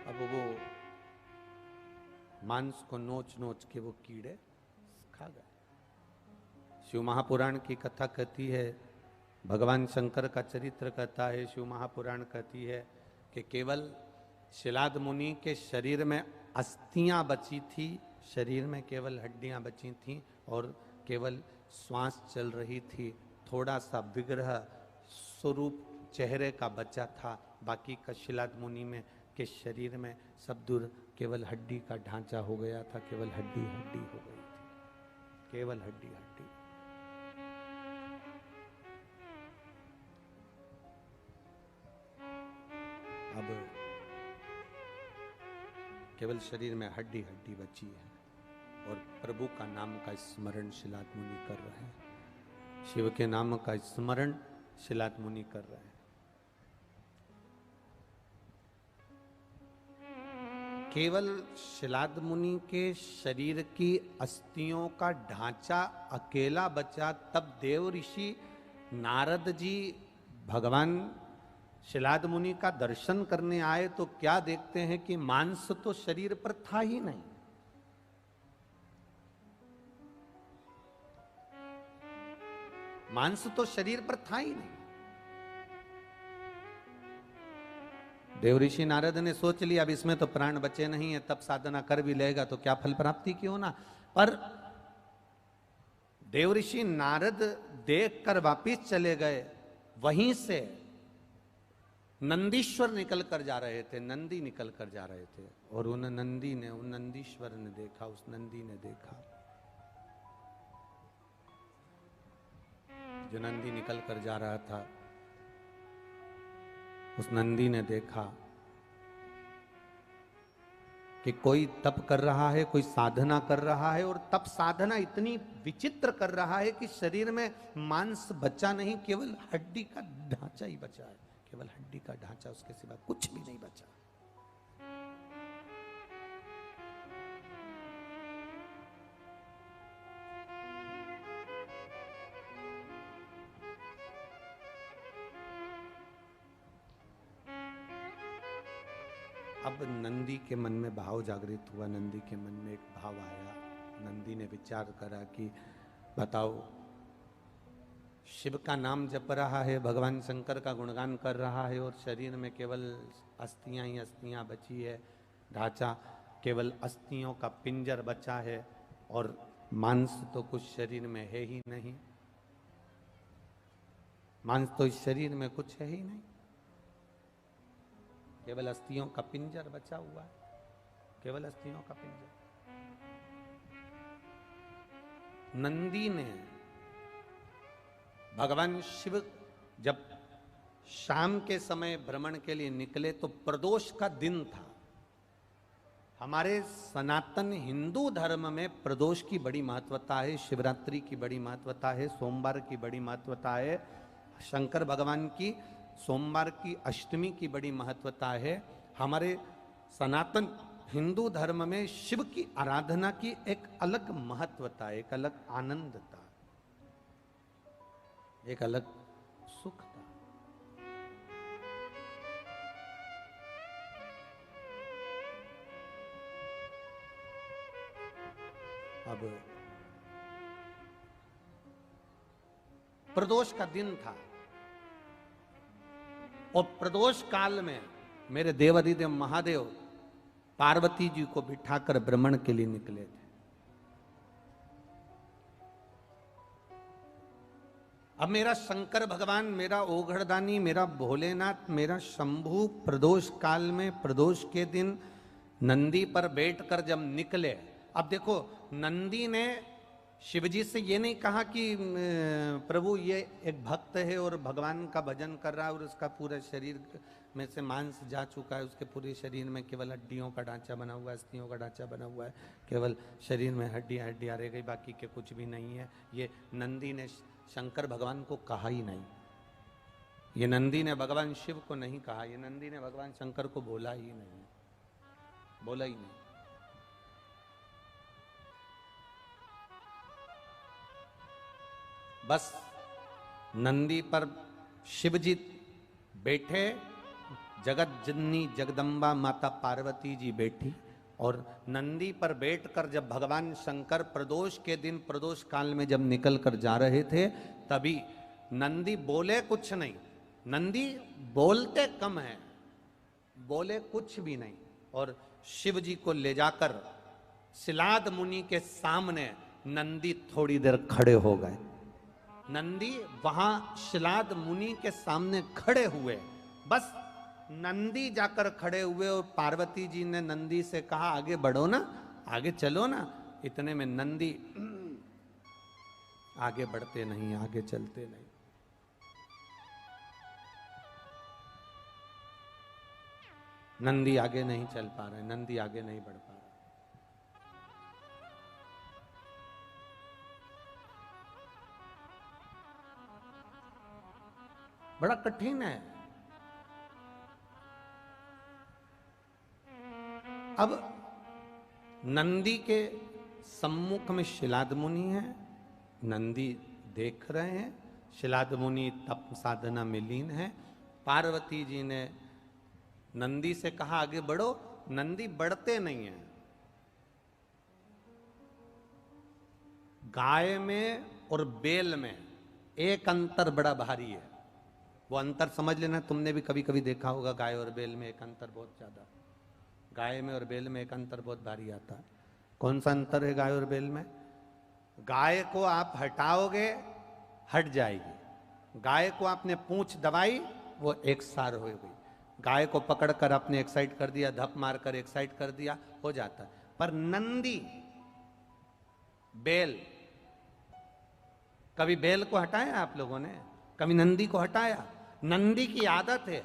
अब वो मांस को नोच नोच के वो कीड़े खा गए। शिव महापुराण की कथा कहती है, भगवान शंकर का चरित्र कहता है, शिव महापुराण कहती है कि केवल शिलाद मुनि के शरीर में अस्थियां बची थी, शरीर में केवल हड्डियां बची थीं, और केवल श्वास चल रही थी, थोड़ा सा विग्रह स्वरूप चेहरे का बचा था। बाकी का शिलाद मुनि में के शरीर में सब दूर केवल हड्डी का ढांचा हो गया था, केवल हड्डी हड्डी हो गई थी, केवल हड्डी हड्डी। अब केवल शरीर में हड्डी हड्डी बची है, और प्रभु का नाम का स्मरण शिलाद मुनि कर रहे हैं, शिव के नाम का स्मरण शिलाद मुनि कर रहे हैं। केवल शिलाद मुनि के शरीर की अस्थियों का ढांचा अकेला बचा, तब देव ऋषि नारद जी भगवान शिलाद मुनि का दर्शन करने आए तो क्या देखते हैं कि मांस तो शरीर पर था ही नहीं। मांस तो शरीर पर था ही नहीं। देव ऋषि नारद ने सोच लिया अब इसमें तो प्राण बचे नहीं है, तब साधना कर भी लेगा तो क्या फल प्राप्ति क्यों ना। पर देव ऋषि नारद देख कर वापिस चले गए। वहीं से नंदीश्वर निकल कर जा रहे थे, नंदी निकल कर जा रहे थे, और उन नंदी ने, उन नंदीश्वर ने देखा, उस नंदी ने देखा, जो नंदी निकल कर जा रहा था, उस नंदी ने देखा कि कोई तप कर रहा है, कोई साधना कर रहा है, और तप साधना इतनी विचित्र कर रहा है कि शरीर में मांस बचा नहीं, केवल हड्डी का ढांचा ही बचा है, केवल हड्डी का ढांचा, उसके सिवा कुछ भी नहीं बचा। अब नंदी के मन में भाव जागृत हुआ, नंदी के मन में एक भाव आया। नंदी ने विचार करा कि बताओ, शिव का नाम जप रहा है, भगवान शंकर का गुणगान कर रहा है और शरीर में केवल अस्थियां ही अस्थियां बची है, ढांचा केवल अस्थियों का पिंजर बचा है और मांस तो कुछ शरीर में है ही नहीं। मांस तो इस शरीर में कुछ है ही नहीं, केवल अस्थियों का पिंजर बचा हुआ है, केवल अस्थियों का पिंजर। नंदी ने भगवान शिव जब शाम के समय भ्रमण के लिए निकले तो प्रदोष का दिन था। हमारे सनातन हिंदू धर्म में प्रदोष की बड़ी महत्वता है, शिवरात्रि की बड़ी महत्वता है, सोमवार की बड़ी महत्वता है, शंकर भगवान की सोमवार की अष्टमी की बड़ी महत्वता है। हमारे सनातन हिंदू धर्म में शिव की आराधना की एक अलग महत्वता, एक अलग आनंद था, एक अलग सुख था। अब प्रदोष का दिन था और प्रदोष काल में मेरे देवाधिदेव महादेव पार्वती जी को बिठाकर भ्रमण के लिए निकले थे। अब मेरा शंकर भगवान, मेरा ओघड़दानी, मेरा भोलेनाथ, मेरा शंभू प्रदोष काल में प्रदोष के दिन नंदी पर बैठकर जब निकले। अब देखो, नंदी ने शिवजी से ये नहीं कहा कि प्रभु ये एक भक्त है और भगवान का भजन कर रहा है और उसका पूरा शरीर में से मांस जा चुका है, उसके पूरे शरीर में केवल हड्डियों का ढांचा बना हुआ है, अस्थियों का ढांचा बना हुआ है, केवल शरीर में हड्डियां रह गई, बाकी के कुछ भी नहीं है। ये नंदी ने शंकर भगवान को कहा ही नहीं, ये नंदी ने भगवान शिव को नहीं कहा, ये नंदी ने भगवान शंकर को बोला ही नहीं, बोला ही नहीं। बस नंदी पर शिवजी बैठे, जगत जननी जगदम्बा माता पार्वती जी बैठी और नंदी पर बैठकर जब भगवान शंकर प्रदोष के दिन प्रदोष काल में जब निकल कर जा रहे थे, तभी नंदी बोले कुछ नहीं। नंदी बोलते कम है, बोले कुछ भी नहीं, और शिव जी को ले जाकर सिलाद मुनि के सामने नंदी थोड़ी देर खड़े हो गए। नंदी वहां शिलाद मुनि के सामने खड़े हुए, बस नंदी जाकर खड़े हुए और पार्वती जी ने नंदी से कहा आगे बढ़ो ना, आगे चलो ना। इतने में नंदी आगे बढ़ते नहीं, आगे चलते नहीं। नंदी आगे नहीं चल पा रहे, नंदी आगे नहीं बढ़ पा रहे। बड़ा कठिन है। अब नंदी के सम्मुख में शिलाद मुनि है, नंदी देख रहे हैं, शिलाद मुनि तप साधना में लीन है। पार्वती जी ने नंदी से कहा आगे बढ़ो, नंदी बढ़ते नहीं है। गाय में और बैल में एक अंतर बड़ा भारी है, वो अंतर समझ लेना। तुमने भी कभी कभी देखा होगा, गाय और बैल में एक अंतर बहुत ज्यादा, गाय में और बैल में एक अंतर बहुत भारी आता है। कौन सा अंतर है गाय और बैल में? गाय को आप हटाओगे हट जाएगी, गाय को आपने पूंछ दबाई वो एक सार हो गई, गाय को पकड़कर आपने एक साइड कर दिया, धप मारकर एक साइड कर दिया, हो जाता है। पर नंदी बैल, कभी बैल को हटाया आप लोगों ने? कभी नंदी को हटाया? नंदी की आदत है,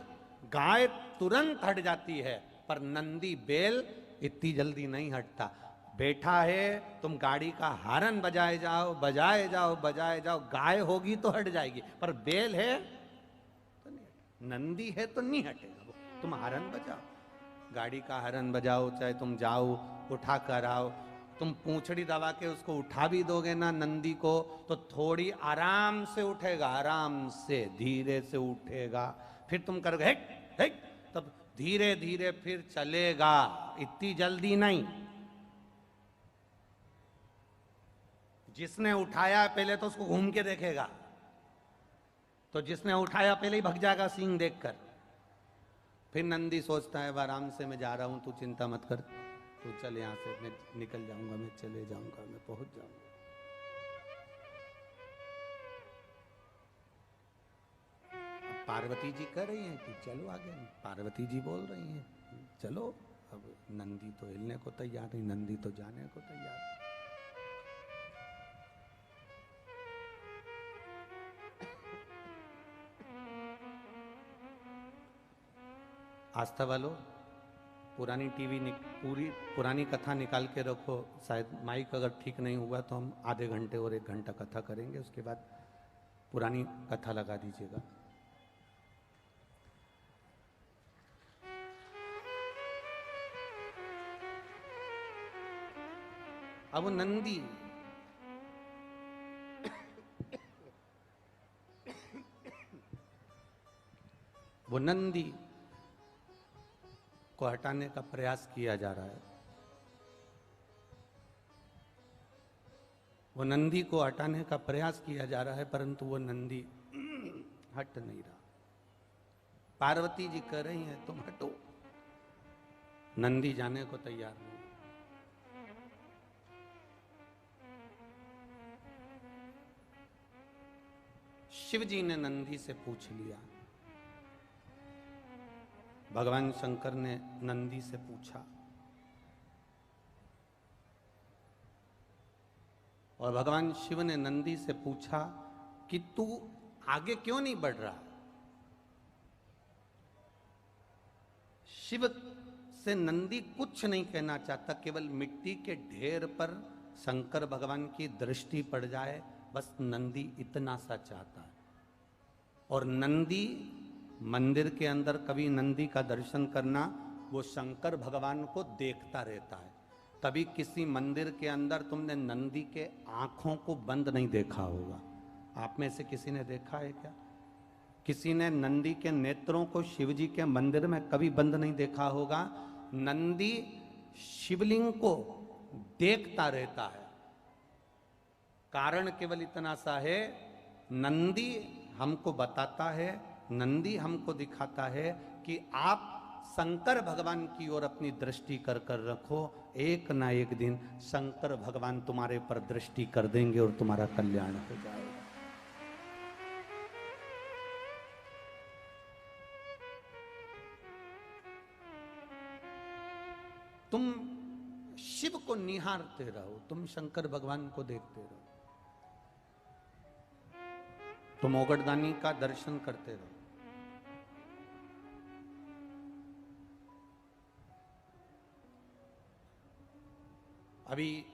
गाय तुरंत हट जाती है, पर नंदी बैल इतनी जल्दी नहीं हटता। बैठा है, तुम गाड़ी का हारन बजाए जाओ बजाए जाओ बजाए जाओ, गाय होगी तो हट जाएगी, पर बैल है तो नहीं, नंदी है तो नहीं हटेगा। तुम हारन बजाओ, गाड़ी का हारन बजाओ, चाहे तुम जाओ उठा कर आओ, तुम पूंछड़ी दबा के उसको उठा भी दोगे ना नंदी को, तो थोड़ी आराम से उठेगा, आराम से धीरे से उठेगा। फिर तुम करोगे हेट हेट, तब धीरे धीरे फिर चलेगा, इतनी जल्दी नहीं। जिसने उठाया पहले तो उसको घूम के देखेगा, तो जिसने उठाया पहले ही भग जाएगा सींग देखकर। फिर नंदी सोचता है आराम से मैं जा रहा हूं, तू चिंता मत कर, तू चल यहां से, मैं निकल जाऊंगा, मैं चले जाऊंगा, मैं पहुंच जाऊंगा। पार्वती जी कह रही हैं कि चलो आगे, पार्वती जी बोल रही हैं चलो। अब नंदी तो हिलने को तैयार नहीं, नंदी तो जाने को तैयार नहीं। आस्था वालों, पुरानी टीवी पूरी पुरानी कथा निकाल के रखो। शायद माइक अगर ठीक नहीं हुआ तो हम आधे घंटे और 1 घंटा कथा करेंगे, उसके बाद पुरानी कथा लगा दीजिएगा। अब नंदी वो नंदी को हटाने का प्रयास किया जा रहा है। वो नंदी को हटाने का प्रयास किया जा रहा है, परंतु वो नंदी हट नहीं रहा। पार्वती जी कह रही हैं तुम हटो, नंदी जाने को तैयार नहीं। शिव जी ने नंदी से पूछ लिया, भगवान शंकर ने नंदी से पूछा, और भगवान शिव ने नंदी से पूछा कि तू आगे क्यों नहीं बढ़ रहा। शिव से नंदी कुछ नहीं कहना चाहता, केवल मिट्टी के ढेर पर शंकर भगवान की दृष्टि पड़ जाए, बस नंदी इतना सा चाहता है। और नंदी मंदिर के अंदर कभी नंदी का दर्शन करना, वो शंकर भगवान को देखता रहता है। कभी किसी मंदिर के अंदर तुमने नंदी के आंखों को बंद नहीं देखा होगा। आप में से किसी ने देखा है क्या? किसी ने नंदी के नेत्रों को शिव जी के मंदिर में कभी बंद नहीं देखा होगा। नंदी शिवलिंग को देखता रहता है। कारण केवल इतना सा है, नंदी हमको बताता है, नंदी हमको दिखाता है कि आप शंकर भगवान की ओर अपनी दृष्टि कर कर रखो। एक ना एक दिन शंकर भगवान तुम्हारे पर दृष्टि कर देंगे और तुम्हारा कल्याण हो जाएगा। तुम शिव को निहारते रहो, तुम शंकर भगवान को देखते रहो, तुम ओगटदानी का दर्शन करते रहो। अभी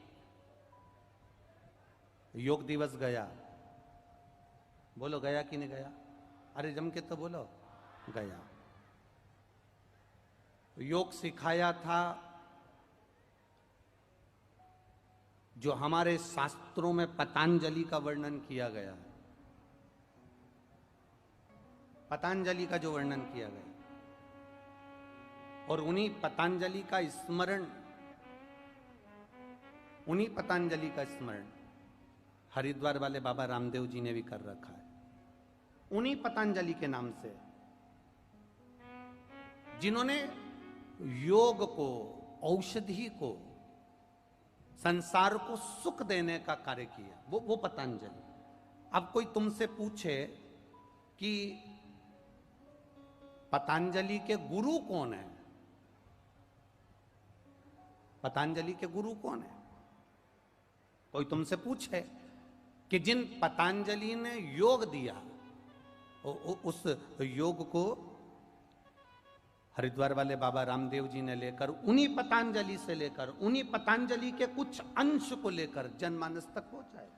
योग दिवस गया, बोलो गया कि नहीं गया? अरे जम के तो बोलो, गया। योग सिखाया था जो हमारे शास्त्रों में पतंजलि का वर्णन किया गया है। पतंजलि का जो वर्णन किया गया, और उन्हीं पतंजलि का स्मरण, उन्हीं पतंजलि का स्मरण हरिद्वार वाले बाबा रामदेव जी ने भी कर रखा है। उन्हीं पतंजलि के नाम से, जिन्होंने योग को, औषधि को, संसार को सुख देने का कार्य किया, वो पतंजलि। अब कोई तुमसे पूछे कि पतंजलि के गुरु कौन है, पतंजलि के गुरु कौन है? कोई तुमसे पूछे कि जिन पतंजलि ने योग दिया, उस योग को हरिद्वार वाले बाबा रामदेव जी ने लेकर, उन्हीं पतंजलि से लेकर, उन्हीं पतंजलि के कुछ अंश को लेकर जनमानस तक पहुंचाए।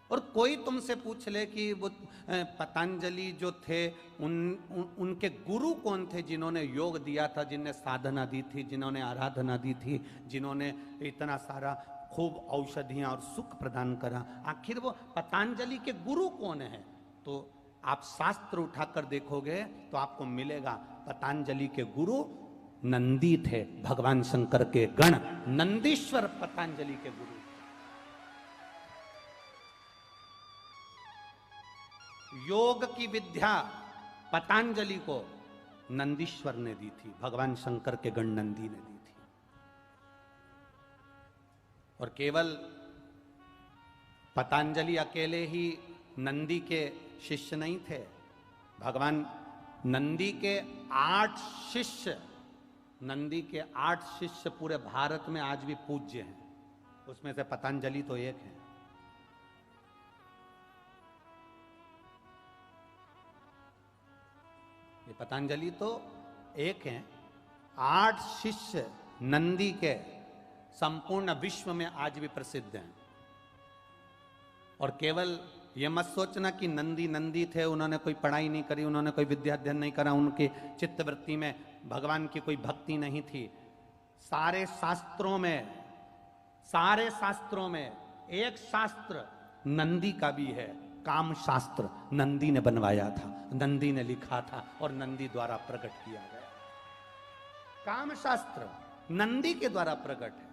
और कोई तुमसे पूछ ले कि वो पतंजलि जो थे, उनके गुरु कौन थे जिन्होंने योग दिया था, जिन्होंने साधना दी थी, जिन्होंने आराधना दी थी, जिन्होंने इतना सारा खूब औषधियां और सुख प्रदान करा, आखिर वो पतंजलि के गुरु कौन है? तो आप शास्त्र उठाकर देखोगे तो आपको मिलेगा पतंजलि के गुरु नंदी थे, भगवान शंकर के गण नंदीश्वर पतंजलि के गुरु। योग की विद्या पतंजलि को नंदीश्वर ने दी थी, भगवान शंकर के गण नंदी ने दी थी। और केवल पतंजलि अकेले ही नंदी के शिष्य नहीं थे, भगवान नंदी के 8 शिष्य, नंदी के 8 शिष्य पूरे भारत में आज भी पूज्य हैं, उसमें से पतंजलि तो एक है। ये पतंजलि तो एक हैं, 8 शिष्य नंदी के संपूर्ण विश्व में आज भी प्रसिद्ध हैं। और केवल ये मत सोचना कि नंदी नंदी थे, उन्होंने कोई पढ़ाई नहीं करी, उन्होंने कोई विद्या अध्ययन नहीं करा, उनकी चित्तवृत्ति में भगवान की कोई भक्ति नहीं थी। सारे शास्त्रों में एक शास्त्र नंदी का भी है, काम शास्त्र नंदी ने बनवाया था, नंदी ने लिखा था और नंदी द्वारा प्रकट किया गया। काम शास्त्र नंदी के द्वारा प्रकट है।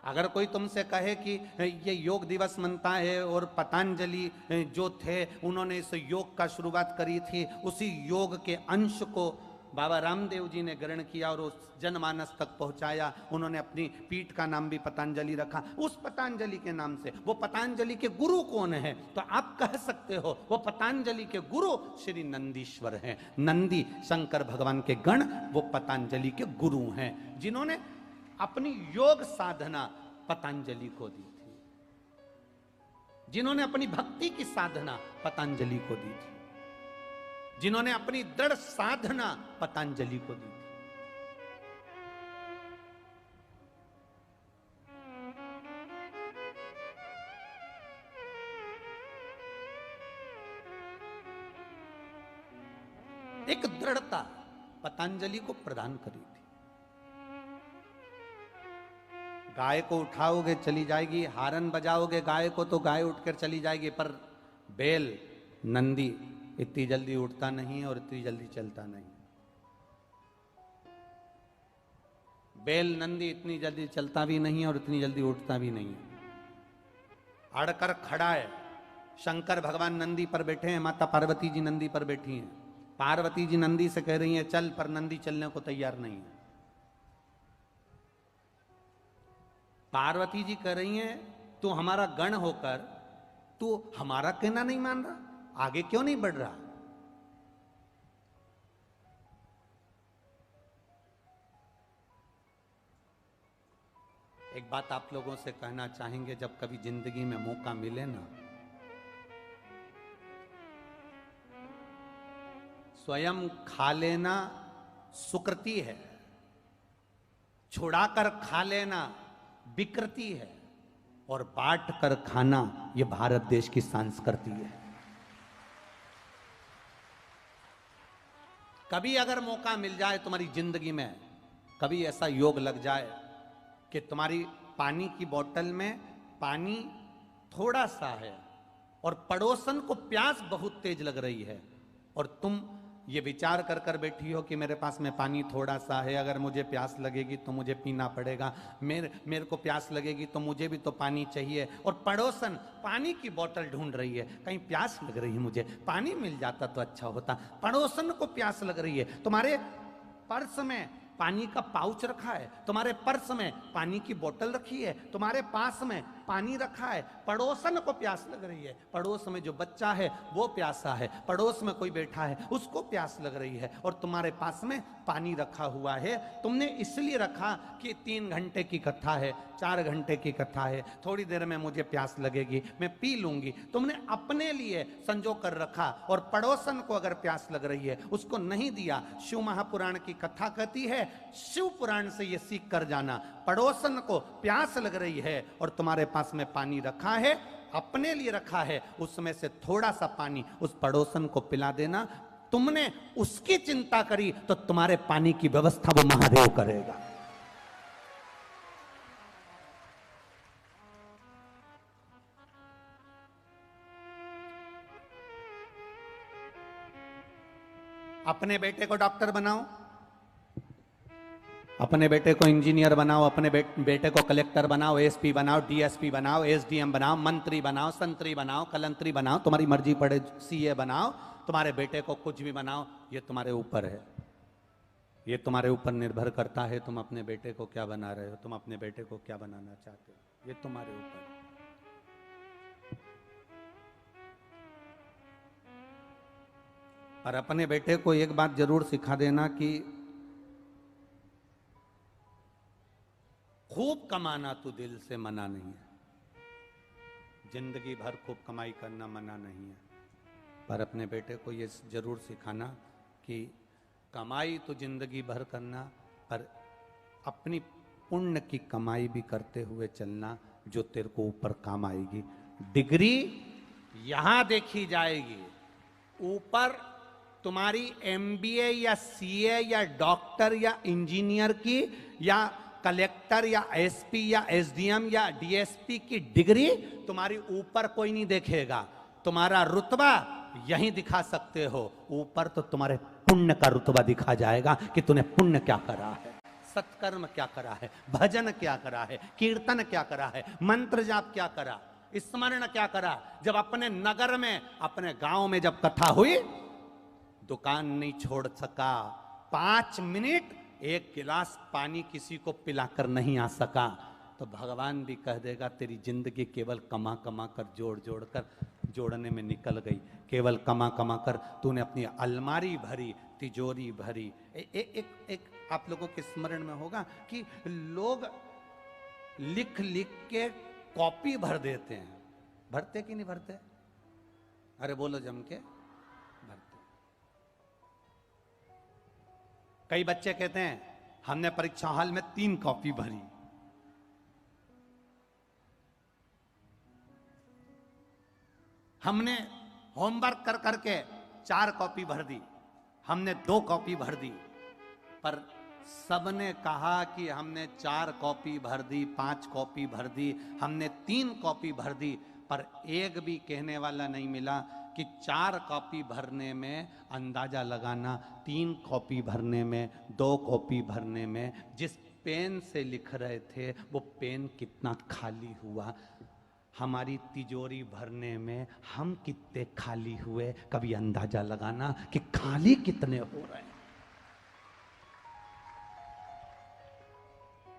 अगर कोई तुमसे कहे कि ये योग दिवस मनता है और पतंजलि जो थे उन्होंने इस योग का शुरुआत करी थी, उसी योग के अंश को बाबा रामदेव जी ने ग्रहण किया और उस जनमानस तक पहुंचाया, उन्होंने अपनी पीठ का नाम भी पतंजलि रखा, उस पतंजलि के नाम से। वो पतंजलि के गुरु कौन है? तो आप कह सकते हो वो पतंजलि के गुरु श्री नंदीश्वर हैं। नंदी शंकर भगवान के गण वो पतंजलि के गुरु हैं, जिन्होंने अपनी योग साधना पतंजलि को दी थी, जिन्होंने अपनी भक्ति की साधना पतंजलि को दी थी, जिन्होंने अपनी दृढ़ साधना पतंजलि को दी थी। एक दृढ़ता पतंजलि को प्रदान करी थी। गाय को उठाओगे चली जाएगी, हारन बजाओगे गाय को तो गाय उठकर चली जाएगी, पर बैल नंदी इतनी जल्दी उठता नहीं और इतनी जल्दी चलता नहीं। बैल नंदी इतनी जल्दी चलता भी नहीं और इतनी जल्दी उठता भी नहीं। अड़कर खड़ा है, शंकर भगवान नंदी पर बैठे हैं, माता पार्वती जी नंदी पर बैठी हैं। पार्वती जी नंदी से कह रही हैं चल, पर नंदी चलने को तैयार नहीं है। पार्वती जी कह रही हैं तू हमारा गण होकर तू हमारा कहना नहीं मान रहा, आगे क्यों नहीं बढ़ रहा? एक बात आप लोगों से कहना चाहेंगे, जब कभी जिंदगी में मौका मिले ना, स्वयं खा लेना सुकृति है, छुड़ाकर खा लेना विकृति है, और बांट कर खाना यह भारत देश की संस्कृति है। कभी अगर मौका मिल जाए तुम्हारी जिंदगी में, कभी ऐसा योग लग जाए कि तुम्हारी पानी की बोतल में पानी थोड़ा सा है और पड़ोसन को प्यास बहुत तेज लग रही है, और तुम ये विचार कर कर बैठी हो कि मेरे पास में पानी थोड़ा सा है, अगर मुझे प्यास लगेगी तो मुझे पीना पड़ेगा, मेरे को प्यास लगेगी तो मुझे भी तो पानी चाहिए, और पड़ोसन पानी की बोतल ढूंढ रही है, कहीं प्यास लग रही है, मुझे पानी मिल जाता तो अच्छा होता। पड़ोसन को प्यास लग रही है, तुम्हारे पर्स में पानी का पाउच रखा है, तुम्हारे पर्स में पानी की बोतल रखी है, तुम्हारे पास में पानी रखा है, पड़ोसन को प्यास लग रही है, पड़ोस में जो बच्चा है वो प्यासा है, पड़ोस में कोई बैठा है उसको प्यास लग रही है, और तुम्हारे पास में पानी रखा हुआ है। तुमने इसलिए रखा कि 3 घंटे की कथा है, 4 घंटे की कथा है, थोड़ी देर में मुझे प्यास लगेगी, मैं पी लूंगी। तुमने अपने लिए संजो कर रखा, और पड़ोसन को अगर प्यास लग रही है उसको नहीं दिया। शिव महापुराण की कथा कहती है, शिव पुराण से ये सीख कर जाना, पड़ोसन को प्यास लग रही है और तुम्हारे पास में पानी रखा है, अपने लिए रखा है, उसमें से थोड़ा सा पानी उस पड़ोसन को पिला देना। तुमने उसकी चिंता करी तो तुम्हारे पानी की व्यवस्था वो महादेव करेगा। अपने बेटे को डॉक्टर बनाओ, अपने बेटे को इंजीनियर बनाओ, अपने बेटे को कलेक्टर बनाओ, एसपी बनाओ, डीएसपी बनाओ, एसडीएम बनाओ, मंत्री बनाओ, संतरी बनाओ, कलंतरी बनाओ, तुम्हारी मर्जी पड़े, सीए बनाओ, तुम्हारे बेटे को कुछ भी बनाओ, ये तुम्हारे ऊपर है। ये तुम्हारे ऊपर निर्भर करता है तुम अपने बेटे को क्या बना रहे हो, तुम अपने बेटे को क्या बनाना चाहते हो, ये तुम्हारे ऊपर है। और अपने बेटे को एक बात जरूर सिखा देना कि खूब कमाना तो दिल से मना नहीं है, जिंदगी भर खूब कमाई करना मना नहीं है, पर अपने बेटे को ये जरूर सिखाना कि कमाई तो जिंदगी भर करना, पर अपनी पुण्य की कमाई भी करते हुए चलना जो तेरे को ऊपर काम आएगी। डिग्री यहां देखी जाएगी, ऊपर तुम्हारी एमबीए या सीए या डॉक्टर या इंजीनियर की या कलेक्टर या एसपी या एसडीएम या डीएसपी की डिग्री तुम्हारी ऊपर कोई नहीं देखेगा, तुम्हारा रुतबा यहीं दिखा सकते हो, ऊपर तो तुम्हारे पुण्य का रुतबा दिखा जाएगा कि तूने पुण्य क्या करा है, सत्कर्म क्या करा है, भजन क्या करा है, कीर्तन क्या करा है, मंत्र जाप क्या करा, स्मरण क्या करा। जब अपने नगर में, अपने गांव में जब कथा हुई, दुकान नहीं छोड़ सका, 5 मिनट एक गिलास पानी किसी को पिलाकर नहीं आ सका, तो भगवान भी कह देगा तेरी जिंदगी केवल कमा कमा कर जोड़ जोड़ कर जोड़ने में निकल गई, केवल कमा कमा कर तूने अपनी अलमारी भरी, तिजोरी भरी। एक आप लोगों के स्मरण में होगा कि लोग लिख लिख के कॉपी भर देते हैं, भरते कि नहीं भरते? अरे बोलो जम के, भरते। कई बच्चे कहते हैं हमने परीक्षा हॉल में 3 कॉपी भरी, हमने होमवर्क कर करके 4 कॉपी भर दी, हमने 2 कॉपी भर दी, पर सबने कहा कि हमने 4 कॉपी भर दी, 5 कॉपी भर दी, हमने 3 कॉपी भर दी, पर एक भी कहने वाला नहीं मिला कि 4 कॉपी भरने में अंदाजा लगाना, 3 कॉपी भरने में, 2 कॉपी भरने में जिस पेन से लिख रहे थे वो पेन कितना खाली हुआ, हमारी तिजोरी भरने में हम कितने खाली हुए, कभी अंदाजा लगाना कि खाली कितने हो रहे हैं।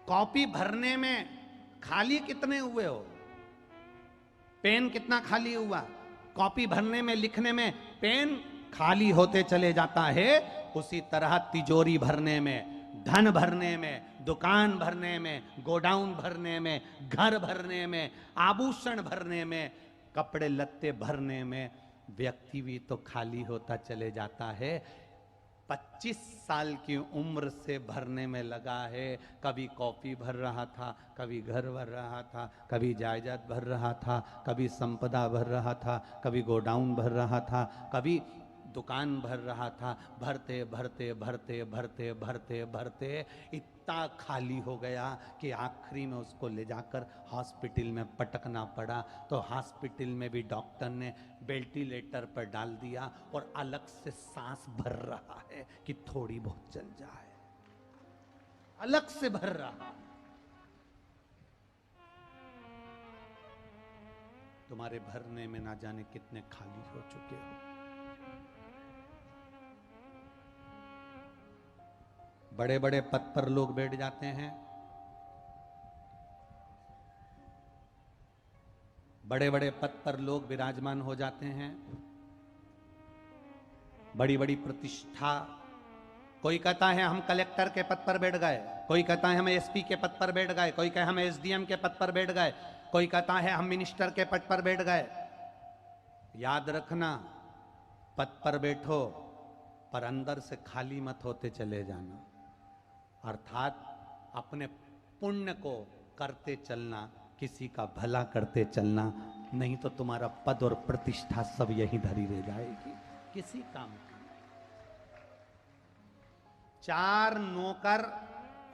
कॉपी भरने में खाली कितने हुए हो, पेन कितना खाली हुआ, कॉपी भरने में, लिखने में पेन खाली होते चले जाता है, उसी तरह तिजोरी भरने में, धन भरने में, दुकान भरने में, गोडाउन भरने में, घर भरने में, आभूषण भरने में, कपड़े लत्ते भरने में व्यक्ति भी तो खाली होता चले जाता है। 25 साल की उम्र से भरने में लगा है, कभी कॉपी भर रहा था, कभी घर भर रहा था, कभी जायदाद भर रहा था, कभी संपदा भर रहा था, कभी गोडाउन भर रहा था, कभी दुकान भर रहा था, भरते भरते भरते भरते भरते भरते इतना खाली हो गया कि आखिरी में उसको ले जाकर हॉस्पिटल में पटकना पड़ा, तो हॉस्पिटल में भी डॉक्टर ने वेंटिलेटर पर डाल दिया और अलग से सांस भर रहा है कि थोड़ी बहुत चल जाए, अलग से भर रहा। तुम्हारे भरने में ना जाने कितने खाली हो चुके हो। बड़े बड़े पद पर लोग बैठ जाते हैं, बड़े बड़े पद पर लोग विराजमान हो जाते हैं, बड़ी बड़ी प्रतिष्ठा। कोई कहता है हम कलेक्टर के पद पर बैठ गए, कोई कहता है हम एसपी के पद पर बैठ गए, कोई कहे हम एसडीएम के पद पर बैठ गए, कोई कहता है हम मिनिस्टर के पद पर बैठ गए। याद रखना, पद पर बैठो पर अंदर से खाली मत होते चले जाना, अर्थात अपने पुण्य को करते चलना, किसी का भला करते चलना, नहीं तो तुम्हारा पद और प्रतिष्ठा सब यहीं धरी रह जाएगी, किसी काम की। 4 नौकर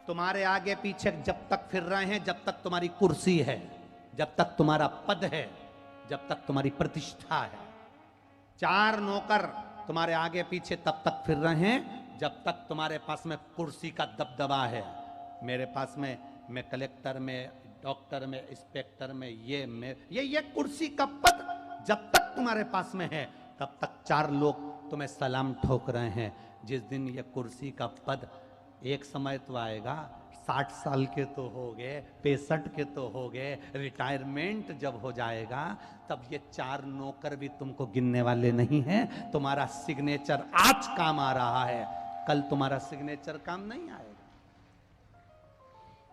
तुम्हारे आगे पीछे जब तक फिर रहे हैं, जब तक तुम्हारी कुर्सी है, जब तक तुम्हारा पद है, जब तक तुम्हारी प्रतिष्ठा है। 4 नौकर तुम्हारे आगे पीछे तब तक फिर रहे हैं जब तक तुम्हारे पास में कुर्सी का दबदबा है। मेरे पास में, मैं कलेक्टर में, डॉक्टर में, इंस्पेक्टर में, ये कुर्सी का पद जब तक तुम्हारे पास में है तब तक 4 लोग तुम्हें सलाम ठोक रहे हैं। जिस दिन ये कुर्सी का पद, एक समय तो आएगा 60 साल के तो हो गए, 65 के तो हो गए, रिटायरमेंट जब हो जाएगा तब ये 4 नौकर भी तुमको गिनने वाले नहीं हैं। तुम्हारा सिग्नेचर आज काम आ रहा है, कल तुम्हारा सिग्नेचर काम नहीं आएगा।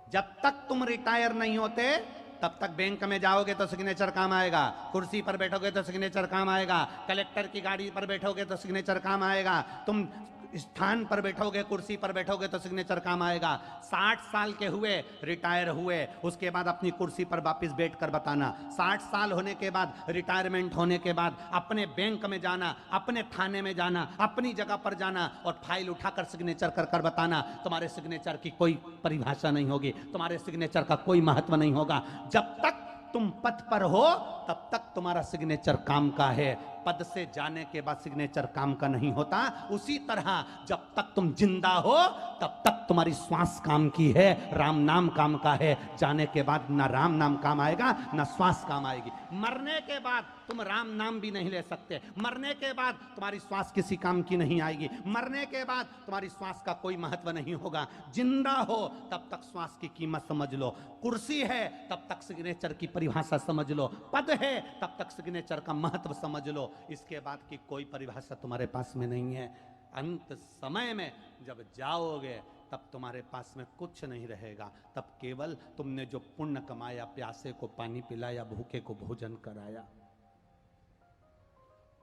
जब तक तुम रिटायर नहीं होते तब तक बैंक में जाओगे तो सिग्नेचर काम आएगा, कुर्सी पर बैठोगे तो सिग्नेचर काम आएगा, कलेक्टर की गाड़ी पर बैठोगे तो सिग्नेचर काम आएगा, तुम स्थान पर बैठोगे, कुर्सी पर बैठोगे तो सिग्नेचर काम आएगा। 60 साल के हुए, रिटायर हुए, उसके बाद अपनी कुर्सी पर वापस बैठ कर बताना। 60 साल होने के बाद, रिटायरमेंट होने के बाद अपने बैंक में जाना, अपने थाने में जाना, अपनी जगह पर जाना और फाइल उठाकर सिग्नेचर कर कर बताना। तुम्हारे सिग्नेचर की कोई परिभाषा नहीं होगी, तुम्हारे सिग्नेचर का कोई महत्व नहीं होगा। जब तक तुम पद पर हो तब तक तुम्हारा सिग्नेचर काम का है, पद से जाने के बाद सिग्नेचर काम का नहीं होता। उसी तरह जब तक तुम जिंदा हो तब तक तुम्हारी श्वास काम की है, राम नाम काम का है। जाने के बाद ना राम नाम काम आएगा ना श्वास काम आएगी। मरने के बाद तुम राम नाम भी नहीं ले सकते, मरने के बाद तुम्हारी श्वास किसी काम की नहीं आएगी, मरने के बाद तुम्हारी श्वास का कोई महत्व नहीं होगा। जिंदा हो तब तक श्वास की कीमत समझ लो, कुर्सी है तब तक सिग्नेचर की परिभाषा समझ लो, पद है तब तक सिग्नेचर का महत्व समझ लो। इसके बाद की कोई परिभाषा तुम्हारे पास में नहीं है। अंत समय में जब जाओगे तब तुम्हारे पास में कुछ नहीं रहेगा, तब केवल तुमने जो पुण्य कमाया, प्यासे को पानी पिलाया, भूखे को भोजन कराया।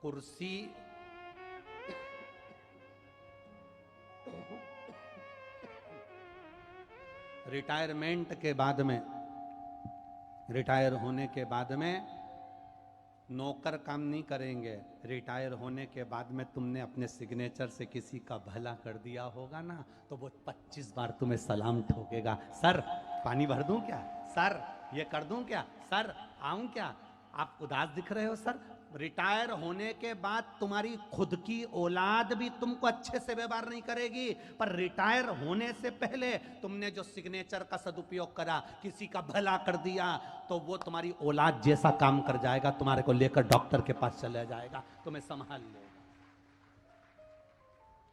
कुर्सी रिटायरमेंट के बाद में, रिटायर होने के बाद में नौकर काम नहीं करेंगे। रिटायर होने के बाद में तुमने अपने सिग्नेचर से किसी का भला कर दिया होगा ना, तो वो 25 बार तुम्हें सलाम ठोकेगा। सर पानी भर दूं क्या, सर ये कर दूं क्या, सर आऊं क्या। आप उदास दिख रहे हो सर। रिटायर होने के बाद तुम्हारी खुद की औलाद भी तुमको अच्छे से व्यवहार नहीं करेगी, पर रिटायर होने से पहले तुमने जो सिग्नेचर का सदुपयोग करा, किसी का भला कर दिया, तो वो तुम्हारी औलाद जैसा काम कर जाएगा। तुम्हारे को लेकर डॉक्टर के पास चला जाएगा, तुम्हें संभाल लेगा,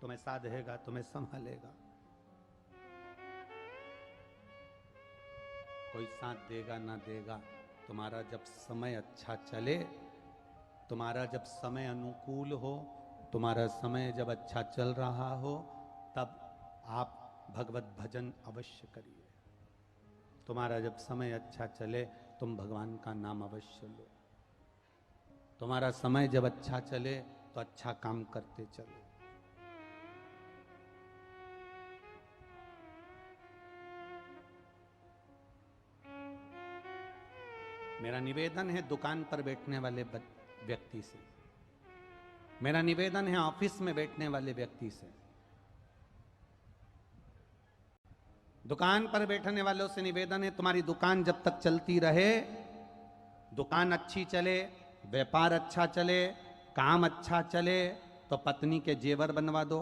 तुम्हें साधेगा, तुम्हें संभालेगा। कोई साथ देगा ना देगा, तुम्हारा जब समय अच्छा चले, तुम्हारा जब समय अनुकूल हो, तुम्हारा समय जब अच्छा चल रहा हो, तब आप भगवत भजन अवश्य करिए। तुम्हारा जब समय अच्छा चले तुम भगवान का नाम अवश्य लो। तुम्हारा समय जब अच्छा चले तो अच्छा काम करते चलो। मेरा निवेदन है दुकान पर बैठने वाले व्यक्ति से, मेरा निवेदन है ऑफिस में बैठने वाले व्यक्ति से, दुकान पर बैठने वालों से निवेदन है, तुम्हारी दुकान जब तक चलती रहे, दुकान अच्छी चले, व्यापार अच्छा चले, काम अच्छा चले, तो पत्नी के जेवर बनवा दो।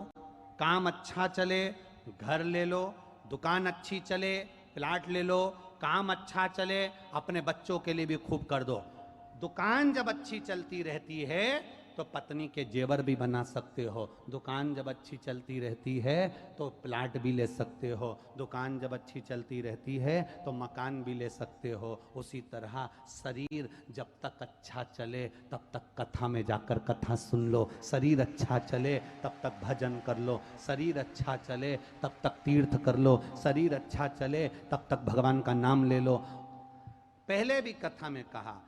काम अच्छा चले, घर ले लो। दुकान अच्छी चले, प्लाट ले लो। काम अच्छा चले, अपने बच्चों के लिए भी खूब कर दो। दुकान जब अच्छी चलती रहती है तो पत्नी के जेवर भी बना सकते हो। दुकान जब अच्छी चलती रहती है तो प्लाट भी ले सकते हो। दुकान जब अच्छी चलती रहती है तो मकान भी ले सकते हो। उसी तरह शरीर जब तक अच्छा चले तब तक कथा में जाकर कथा सुन लो। शरीर अच्छा चले तब तक भजन कर लो। शरीर अच्छा चले तब तक तीर्थ कर लो। शरीर अच्छा चले तब तक भगवान का नाम ले लो। पहले भी कथा में कहा,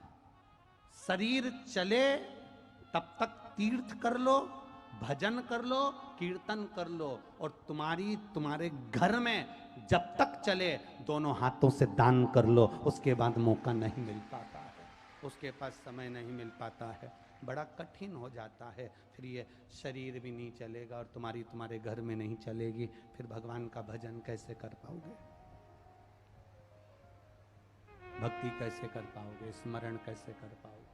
शरीर चले तब तक तीर्थ कर लो, भजन कर लो, कीर्तन कर लो, और तुम्हारे घर में जब तक चले दोनों हाथों से दान कर लो। उसके बाद मौका नहीं मिल पाता है, उसके पास समय नहीं मिल पाता है, बड़ा कठिन हो जाता है। फिर ये शरीर भी नहीं चलेगा और तुम्हारे घर में नहीं चलेगी, फिर भगवान का भजन कैसे कर पाओगे, भक्ति कैसे कर पाओगे, स्मरण कैसे कर पाओगे।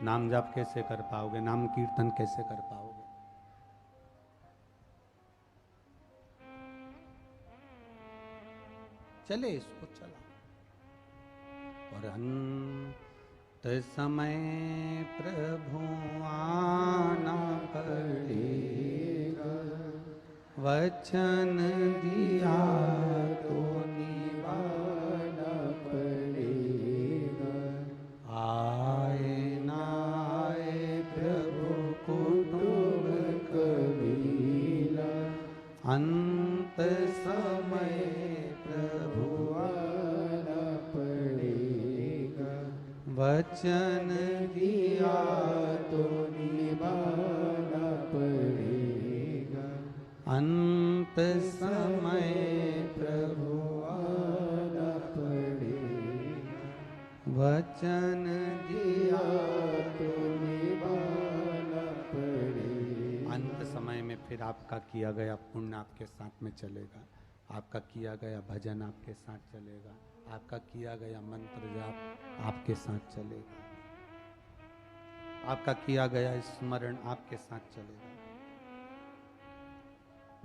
नाम जाप कैसे कर पाओगे, नाम कीर्तन कैसे कर पाओगे? चले इसको चला। और अंत समय प्रभु आना पड़ेगा, वचन दिया तो निभाना पड़ेगा। आए ना आए प्रभु कुटुंब कबीला, अंत समय प्रभु आना पड़ेगा, वचन दिया तो निभाना पड़ेगा। अंत समय प्रभु आना पड़ेगा, वचन दिया तो निभाना पड़ेगा। अंत समय में फिर आपका किया गया पुण्य आपके साथ में चलेगा, आपका किया गया भजन आपके साथ चलेगा, आपका किया गया मंत्र जाप आपके साथ चलेगा, आपका किया गया स्मरण आपके साथ चलेगा।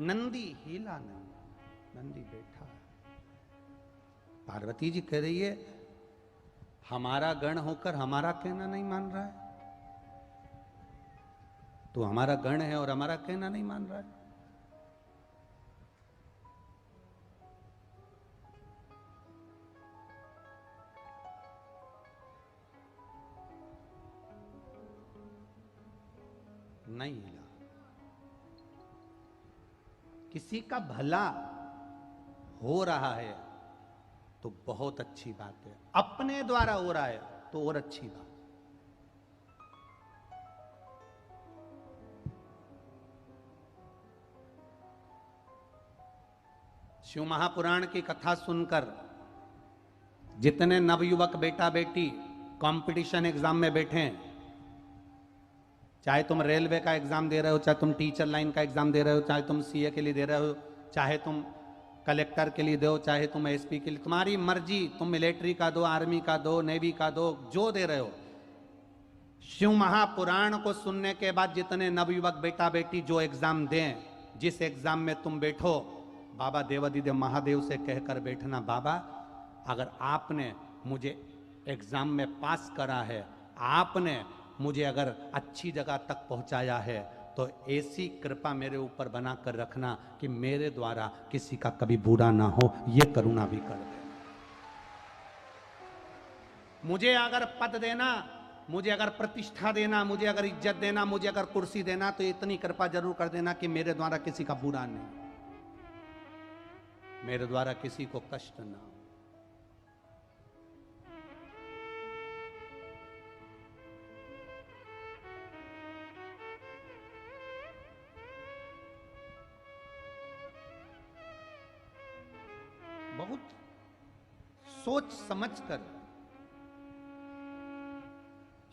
नंदी हिला नहीं, नंदी बैठा है। पार्वती जी कह रही है हमारा गण होकर हमारा कहना नहीं मान रहा है, तो हमारा गण है और हमारा कहना नहीं मान रहा है। नहीं हिला। किसी का भला हो रहा है तो बहुत अच्छी बात है, अपने द्वारा हो रहा है तो और अच्छी बात। शिव महापुराण की कथा सुनकर जितने नवयुवक बेटा बेटी कंपटीशन एग्जाम में बैठे हैं, चाहे तुम रेलवे का एग्जाम दे रहे हो, चाहे तुम टीचर लाइन का एग्जाम दे रहे हो, चाहे तुम सीए के लिए दे रहे हो, चाहे तुम कलेक्टर के लिए दो, चाहे तुम एसपी के लिए, तुम्हारी मर्जी, तुम मिलिट्री का दो, आर्मी का दो, नेवी का दो, जो दे रहे हो। शिव महापुराण को सुनने के बाद जितने नवयुवक बेटा बेटी जो एग्जाम दें, जिस एग्जाम में तुम बैठो, बाबा देवादिदेव महादेव से कहकर बैठना, बाबा अगर आपने मुझे एग्जाम में पास करा है, आपने मुझे अगर अच्छी जगह तक पहुंचाया है, तो ऐसी कृपा मेरे ऊपर बना कर रखना कि मेरे द्वारा किसी का कभी बुरा ना हो, ये करुणा भी कर दे। मुझे अगर पद देना, मुझे अगर प्रतिष्ठा देना, मुझे अगर इज्जत देना, मुझे अगर कुर्सी देना, तो इतनी कृपा जरूर कर देना कि मेरे द्वारा किसी का बुरा नहीं, मेरे द्वारा किसी को कष्ट ना हो। बहुत सोच समझकर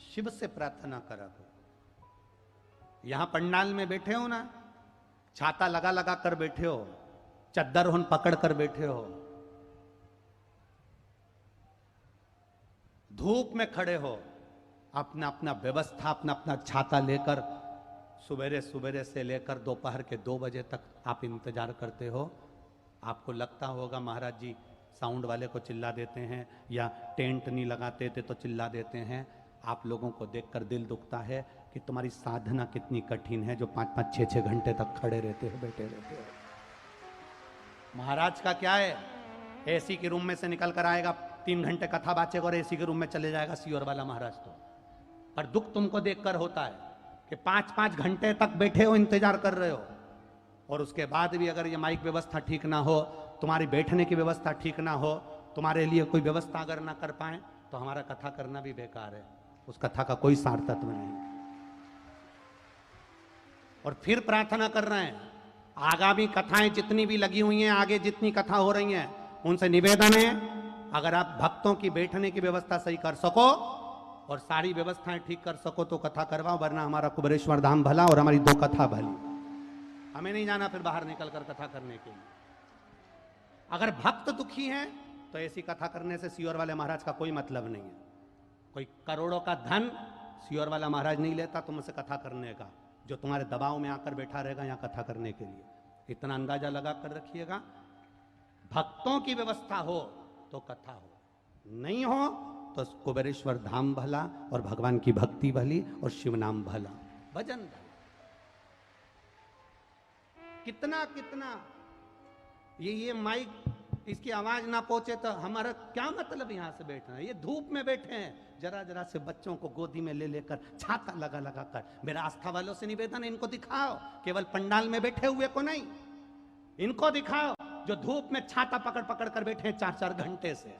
शिव से प्रार्थना करा करो। यहां पंडाल में बैठे हो ना, छाता लगा लगा कर बैठे हो, चद्दर हुन पकड़ कर बैठे हो, धूप में खड़े हो, अपना अपना व्यवस्था, अपना अपना छाता लेकर सुबेरे सुबेरे से लेकर दोपहर के 2 बजे तक आप इंतजार करते हो। आपको लगता होगा महाराज जी साउंड वाले को चिल्ला देते हैं या टेंट नहीं लगाते थे तो चिल्ला देते हैं। आप लोगों को देखकर दिल दुखता है कि तुम्हारी साधना कितनी कठिन है, जो 5-5, 6-6 घंटे तक खड़े रहते हो, बैठे रहते हो। महाराज का क्या है, एसी के रूम में से निकल कर आएगा, 3 घंटे कथा बाचेगा और एसी के रूम में चले जाएगा सीओर वाला महाराज। तो पर दुख तुमको देखकर होता है कि 5-5 घंटे तक बैठे हो, इंतजार कर रहे हो, और उसके बाद भी अगर ये माइक व्यवस्था ठीक ना हो, तुम्हारी बैठने की व्यवस्था ठीक ना हो, तुम्हारे लिए कोई व्यवस्था अगर ना कर पाए, तो हमारा कथा करना भी बेकार है, उस कथा का कोई सार तत्व नहीं। और फिर प्रार्थना कर रहे हैं, आगामी कथाएं जितनी भी लगी हुई हैं, आगे जितनी कथा हो रही हैं, उनसे निवेदन है अगर आप भक्तों की बैठने की व्यवस्था सही कर सको और सारी व्यवस्थाएं ठीक कर सको तो कथा करवाओ, वरना हमारा कुबेरेश्वर धाम भला और हमारी 2 कथा भली। हमें नहीं जाना फिर बाहर निकलकर कथा करने के लिए। अगर भक्त दुखी हैं तो ऐसी कथा करने से सीओर वाले महाराज का कोई मतलब नहीं है। कोई करोड़ों का धन सियोर वाला महाराज नहीं लेता तुमसे कथा करने का, जो तुम्हारे दबाव में आकर बैठा रहेगा यहाँ कथा करने के लिए। इतना अंदाजा लगा कर रखिएगा, भक्तों की व्यवस्था हो तो कथा हो, नहीं हो तो कुबेरेश्वर धाम भला और भगवान की भक्ति भली और शिव नाम भला, भजन भला। कितना कितना ये माइक, इसकी आवाज ना पहुंचे तो हमारा क्या मतलब यहां से बैठना है। ये धूप में बैठे हैं, जरा जरा से बच्चों को गोदी में ले लेकर छाता लगा लगा कर। मेरा आस्था वालों से निवेदन है, इनको दिखाओ, केवल पंडाल में बैठे हुए को नहीं, इनको दिखाओ जो धूप में छाता पकड़ पकड़ कर बैठे हैं 4-4 घंटे से।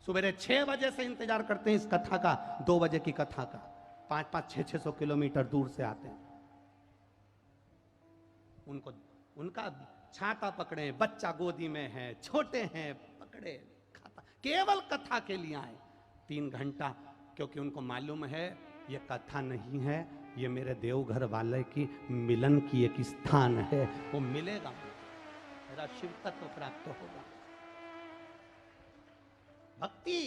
सुबह 6 बजे से इंतजार करते हैं इस कथा का, 2 बजे की कथा का, 500 600 किलोमीटर दूर से आते हैं। उनको उनका छाता पकड़े, बच्चा गोदी में है, छोटे हैं, पकड़े खाता, केवल कथा के लिए आए 3 घंटा, क्योंकि उनको मालूम है ये कथा नहीं है, ये मेरे देवघर वाले की मिलन की एक स्थान है, वो मिलेगा, मेरा शिव तत्व प्राप्त होगा। भक्ति,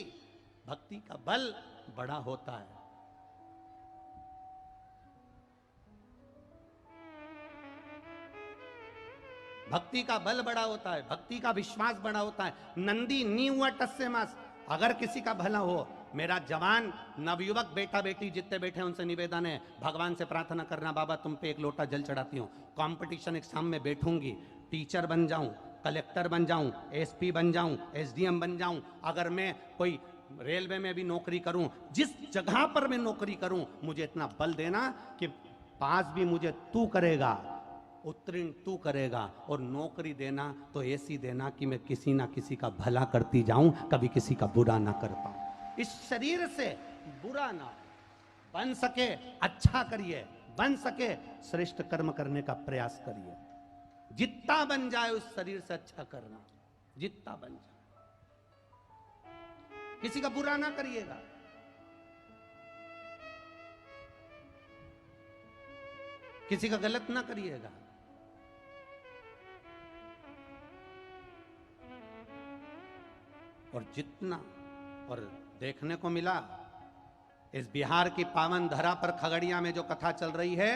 भक्ति का बल बड़ा होता है। भक्ति का बल बड़ा होता है, भक्ति का विश्वास बड़ा होता है। नंदी नी हुआ टस्से मास, अगर किसी का भला हो, मेरा जवान नवयुवक बेटा बेटी जितने बैठे हैं उनसे निवेदन है, भगवान से प्रार्थना करना, बाबा तुम पे एक लोटा जल चढ़ाती हूँ, कंपटीशन एग्जाम में बैठूंगी, टीचर बन जाऊं, कलेक्टर बन जाऊं, एसपी बन जाऊं, एसडीएम बन जाऊं, अगर मैं कोई रेलवे में भी नौकरी करूं, जिस जगह पर मैं नौकरी करूं, मुझे इतना बल देना कि पास भी मुझे तू करेगा, उत्तीर्ण तू करेगा, और नौकरी देना तो ऐसी देना कि मैं किसी ना किसी का भला करती जाऊं, कभी किसी का बुरा ना कर पाऊं। इस शरीर से बुरा ना बन सके, अच्छा करिए, बन सके श्रेष्ठ कर्म करने का प्रयास करिए, जितना बन जाए उस शरीर से अच्छा करना, जितना बन जाए, किसी का बुरा ना करिएगा। किसी का गलत ना करिएगा। और जितना, और देखने को मिला इस बिहार की पावन धरा पर खगड़िया में जो कथा चल रही है,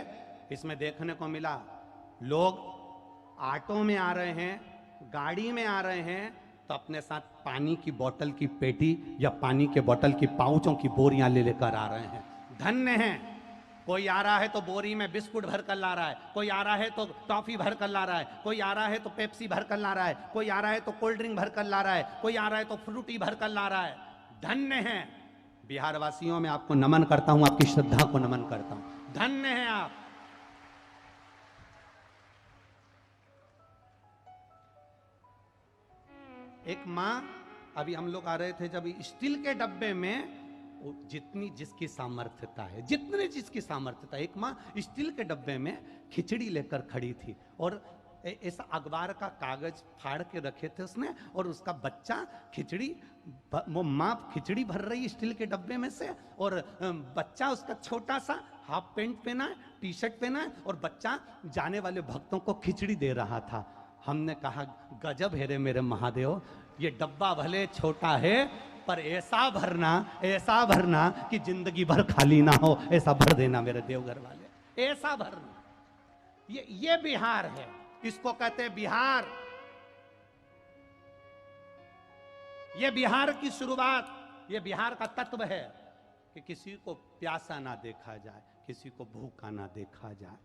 इसमें देखने को मिला लोग ऑटो में आ रहे हैं, गाड़ी में आ रहे हैं, तो अपने साथ पानी की बोतल की पेटी या पानी के बोतल की पाउचों की बोरियां ले लेकर आ रहे हैं। धन्य हैं। कोई आ रहा है तो बोरी में बिस्कुट भर कर ला रहा है, कोई आ रहा है तो टॉफी भर कर ला रहा है, कोई आ रहा है तो पेप्सी भर कर ला रहा है, कोई आ रहा है तो कोल्ड ड्रिंक भर कर ला रहा है, कोई आ रहा है तो फ्रूटी भर कर ला रहा है। धन्य हैं। बिहार वासियों में आपको नमन करता हूं, आपकी श्रद्धा को नमन करता हूं। धन्य हैं आप। एक माँ, अभी हम लोग आ रहे थे जब, स्टील के डब्बे में जितनी जिसकी सामर्थ्यता है, जितनी जिसकी सामर्थ्यता, एक माँ स्टील के डब्बे में खिचड़ी लेकर खड़ी थी और ऐसा अखबार का कागज फाड़ के रखे थे उसने, और उसका बच्चा खिचड़ी, वो माँ खिचड़ी भर रही स्टील के डब्बे में से, और बच्चा उसका छोटा सा हाफ पैंट पहना है, टी शर्ट पहना है, और बच्चा जाने वाले भक्तों को खिचड़ी दे रहा था। हमने कहा गजब है रे मेरे महादेव, ये डब्बा भले छोटा है पर ऐसा भरना कि जिंदगी भर खाली ना हो, ऐसा भर देना मेरे देवघर वाले, ऐसा भरना। ये बिहार है, इसको कहते हैं बिहार। ये बिहार की शुरुआत, ये बिहार का तत्व है कि किसी को प्यासा ना देखा जाए, किसी को भूखा ना देखा जाए,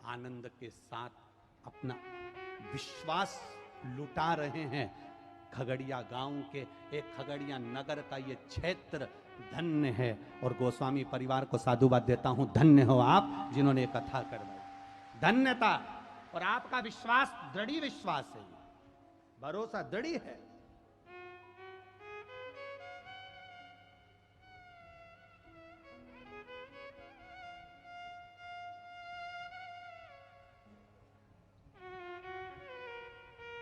आनंद के साथ अपना विश्वास लुटा रहे हैं। खगड़िया गांव के, एक खगड़िया नगर का ये क्षेत्र धन्य है, और गोस्वामी परिवार को साधुवाद देता हूं, धन्य हो आप जिन्होंने ये कथा करवाई। धन्यता। और आपका विश्वास दृढ़ विश्वास है, भरोसा दृढ़ है।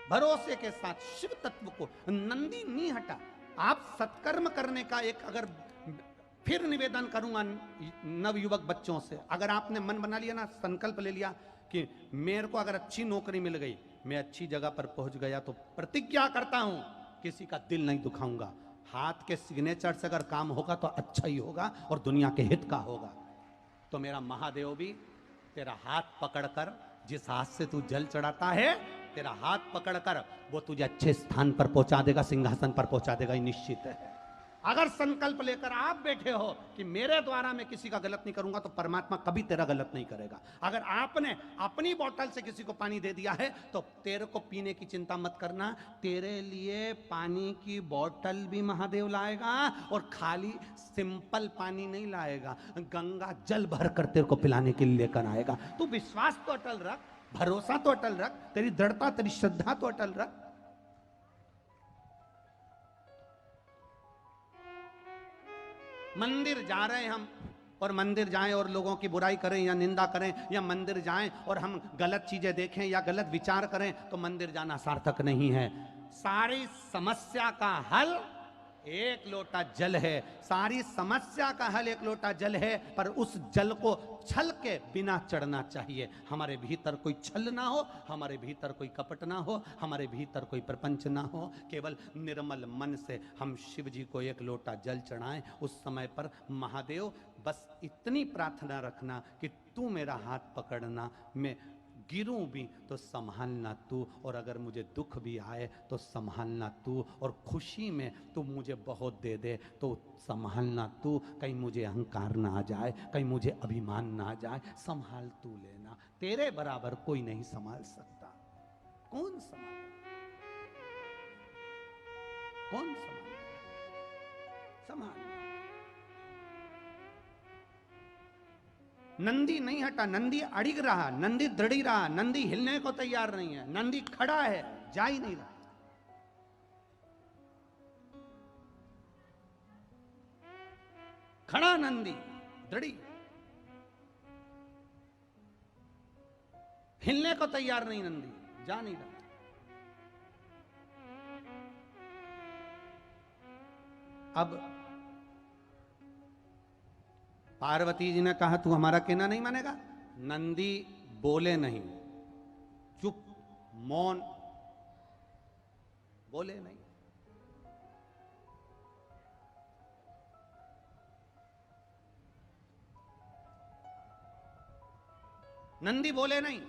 भरोसे के साथ शिव तत्व को नंदी नहीं हटा। आप सत्कर्म करने का एक, अगर फिर निवेदन करूंगा नवयुवक बच्चों से, अगर आपने मन बना लिया ना, संकल्प ले लिया कि मेरे को अगर अच्छी नौकरी मिल गई, मैं अच्छी जगह पर पहुंच गया, तो प्रतिज्ञा करता हूं किसी का दिल नहीं दुखाऊंगा, हाथ के सिग्नेचर से अगर काम होगा तो अच्छा ही होगा और दुनिया के हित का होगा। तो मेरा महादेव भी तेरा हाथ पकड़कर, जिस हाथ से तू जल चढ़ाता है, तेरा हाथ पकड़कर वो तुझे अच्छे स्थान पर पहुंचा देगा, सिंहासन पर पहुंचा देगा, ये निश्चित है। अगर संकल्प लेकर आप बैठे हो कि मेरे द्वारा मैं किसी का गलत नहीं करूंगा, तो परमात्मा कभी तेरा गलत नहीं करेगा। अगर आपने अपनी बोतल से किसी को पानी दे दिया है तो तेरे को पीने की चिंता मत करना, तेरे लिए पानी की बोतल भी महादेव लाएगा, और खाली सिंपल पानी नहीं लाएगा, गंगा जल भर कर तेरे को पिलाने के लिए लेकर आएगा। तू विश्वास तो अटल रख, भरोसा तो अटल रख, तेरी दृढ़ता, तेरी श्रद्धा तो अटल रख। मंदिर जा रहे हैं हम, और मंदिर जाएं और लोगों की बुराई करें या निंदा करें, या मंदिर जाएं और हम गलत चीजें देखें या गलत विचार करें, तो मंदिर जाना सार्थक नहीं है। सारी समस्या का हल एक लोटा जल है, सारी समस्या का हल एक लोटा जल है, पर उस जल को छल के बिना चढ़ना चाहिए। हमारे भीतर कोई छल ना हो, हमारे भीतर कोई कपट ना हो, हमारे भीतर कोई प्रपंच ना हो, केवल निर्मल मन से हम शिव जी को एक लोटा जल चढ़ाएं। उस समय पर महादेव बस इतनी प्रार्थना रखना कि तू मेरा हाथ पकड़ना, मैं गिरूं भी तो संभालना तू, और अगर मुझे दुख भी आए तो संभालना तू, और खुशी में तू मुझे बहुत दे दे तो संभालना तू, कहीं मुझे अहंकार ना आ जाए, कहीं मुझे अभिमान ना आ जाए, संभाल तू लेना। तेरे बराबर कोई नहीं संभाल सकता। कौन संभाले, कौन संभाले, संभाल। नंदी नहीं हटा, नंदी अड़िग रहा, नंदी दृढ़ी रहा, नंदी हिलने को तैयार नहीं है, नंदी खड़ा है, जा ही नहीं रहा। खड़ा नंदी, दृढ़ी, हिलने को तैयार नहीं, नंदी जा नहीं रहा। अब पार्वती जी ने कहा तू हमारा कहना नहीं मानेगा। नंदी बोले नहीं, चुप, मौन, बोले नहीं। नंदी बोले नहीं।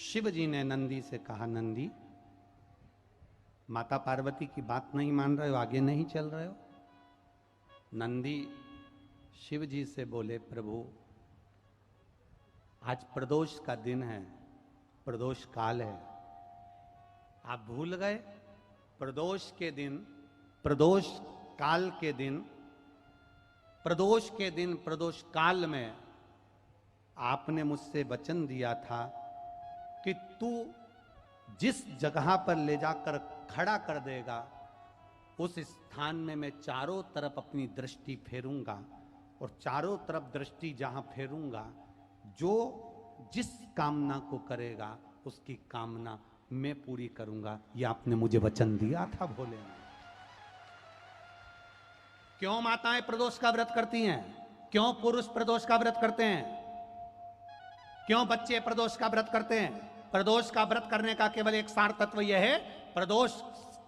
शिव जी ने नंदी से कहा, नंदी माता पार्वती की बात नहीं मान रहे हो, आगे नहीं चल रहे हो। नंदी शिव जी से बोले, प्रभु आज प्रदोष का दिन है, प्रदोष काल है, आप भूल गए? प्रदोष के दिन, प्रदोष काल के दिन, प्रदोष के दिन, प्रदोष काल में आपने मुझसे वचन दिया था कि तू जिस जगह पर ले जाकर खड़ा कर देगा, उस स्थान में मैं चारों तरफ अपनी दृष्टि फेरूंगा, और चारों तरफ दृष्टि जहां फेरूंगा, जो जिस कामना को करेगा उसकी कामना मैं पूरी करूंगा। ये आपने मुझे वचन दिया था भोले। क्यों माताएं प्रदोष का व्रत करती हैं? क्यों पुरुष प्रदोष का व्रत करते हैं? क्यों बच्चे प्रदोष का व्रत करते हैं? प्रदोष का व्रत करने का केवल एक सार तत्व यह है, प्रदोष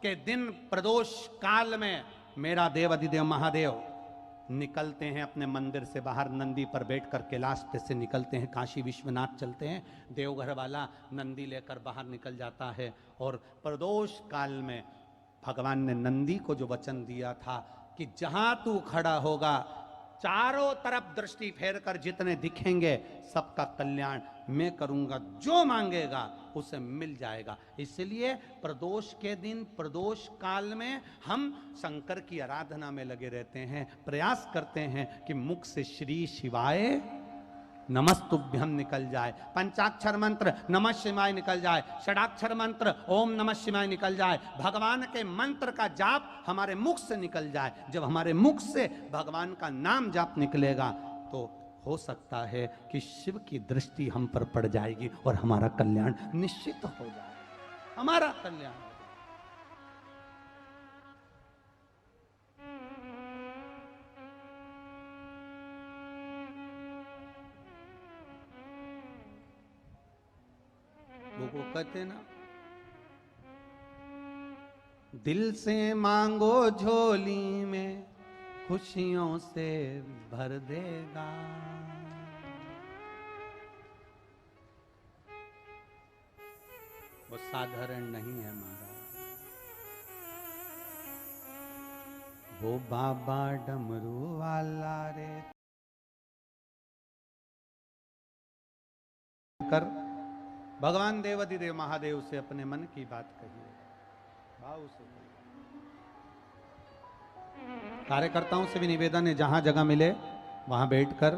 के दिन, प्रदोष काल में मेरा देव अधिदेव महादेव निकलते हैं अपने मंदिर से बाहर, नंदी पर बैठकर कैलाश से निकलते हैं, काशी विश्वनाथ चलते हैं, देवघर वाला नंदी लेकर बाहर निकल जाता है। और प्रदोष काल में भगवान ने नंदी को जो वचन दिया था कि जहां तू खड़ा होगा, चारों तरफ दृष्टि फेरकर जितने दिखेंगे सबका कल्याण मैं करूंगा, जो मांगेगा उसे मिल जाएगा। इसलिए प्रदोष के दिन, प्रदोष काल में हम शंकर की आराधना में लगे रहते हैं, प्रयास करते हैं कि मुख से श्री शिवाय नमस्तुभ्यम निकल जाए, पंचाक्षर मंत्र नमः शिवाय निकल जाए, षडाक्षर मंत्र ओम नमः शिवाय निकल जाए, भगवान के मंत्र का जाप हमारे मुख से निकल जाए। जब हमारे मुख से भगवान का नाम जाप निकलेगा तो हो सकता है कि शिव की दृष्टि हम पर पड़ जाएगी और हमारा कल्याण निश्चित हो जाए, हमारा कल्याण। वो कहते हैं ना, दिल से मांगो झोली में खुशियों से भर देगा। वो साधारण नहीं है महाराज, वो बाबा डमरू वाला रे। कर भगवान देवाधिदेव महादेव से अपने मन की बात कहिए, भाव से। कार्यकर्ताओं से भी निवेदन है, जहां जगह मिले वहां बैठकर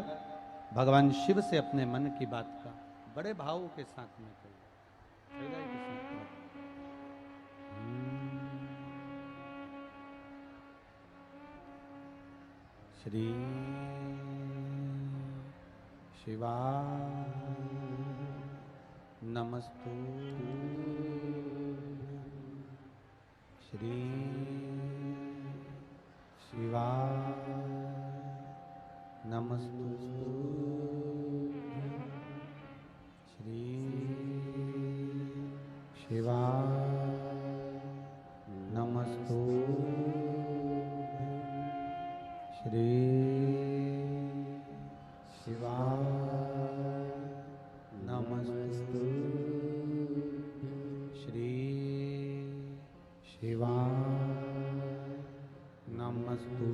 भगवान शिव से अपने मन की बात का बड़े भाव के साथ में कहिए। श्री शिवाय नमस्तु, श्री शिवाय नमस्तु, श्री शिवाय नमस्तु, श्री शिवाय नमस्तु, श्री शिवाय नमस्तु,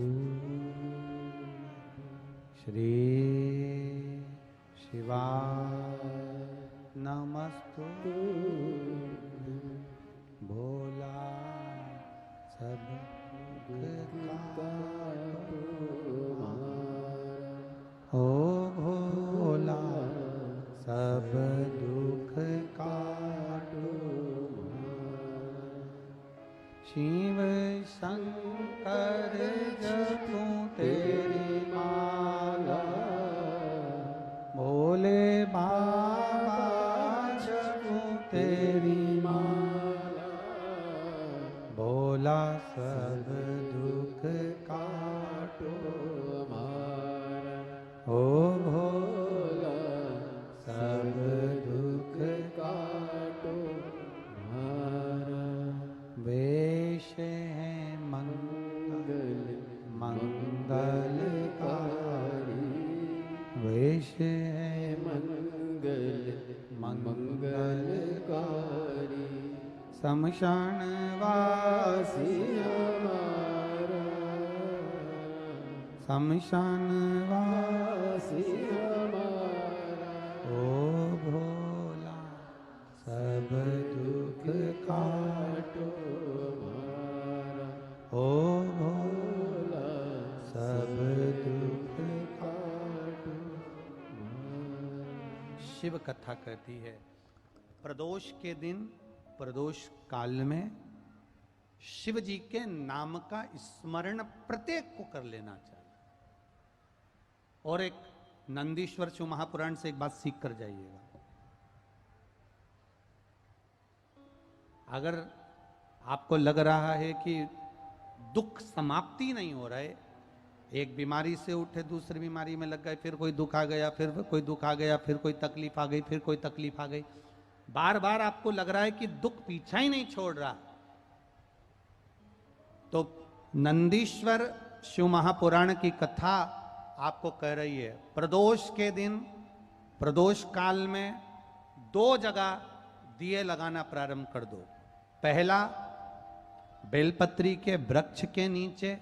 श्री शिवाय नमस्तु। भोला सब ओ भोला सब दुख काटो, शिव शंकर जपूं तेरी माला, भोले बाबा जपूं तेरी माला, भोला सब दुख काटो हमारा, ओ भोला सब दुख काटो हमारा। वेश है मंगल मंगलकारी, वेश है मंगल मंगलकारी, शमशान वासी हमारा, शमशान वासी हमारा, ओ भोला सब दुख काटो हमारा, ओ भोला सब दुख काटो हमारा। शिव कथा कहती है, प्रदोष के दिन, प्रदोष काल में शिव जी के नाम का स्मरण प्रत्येक को कर लेना चाहिए। और एक नंदीश्वर शिव महापुराण से एक बात सीख कर जाइएगा, अगर आपको लग रहा है कि दुख समाप्ति नहीं हो रहा है, एक बीमारी से उठे दूसरी बीमारी में लग गए, फिर कोई दुख आ गया, फिर कोई दुख आ गया, फिर कोई तकलीफ आ गई, फिर कोई तकलीफ आ गई, बार बार आपको लग रहा है कि दुख पीछा ही नहीं छोड़ रहा, तो नंदीश्वर शिव महापुराण की कथा आपको कह रही है, प्रदोष के दिन, प्रदोष काल में 2 जगह दिए लगाना प्रारंभ कर दो। पहला, बेलपत्री के वृक्ष के नीचे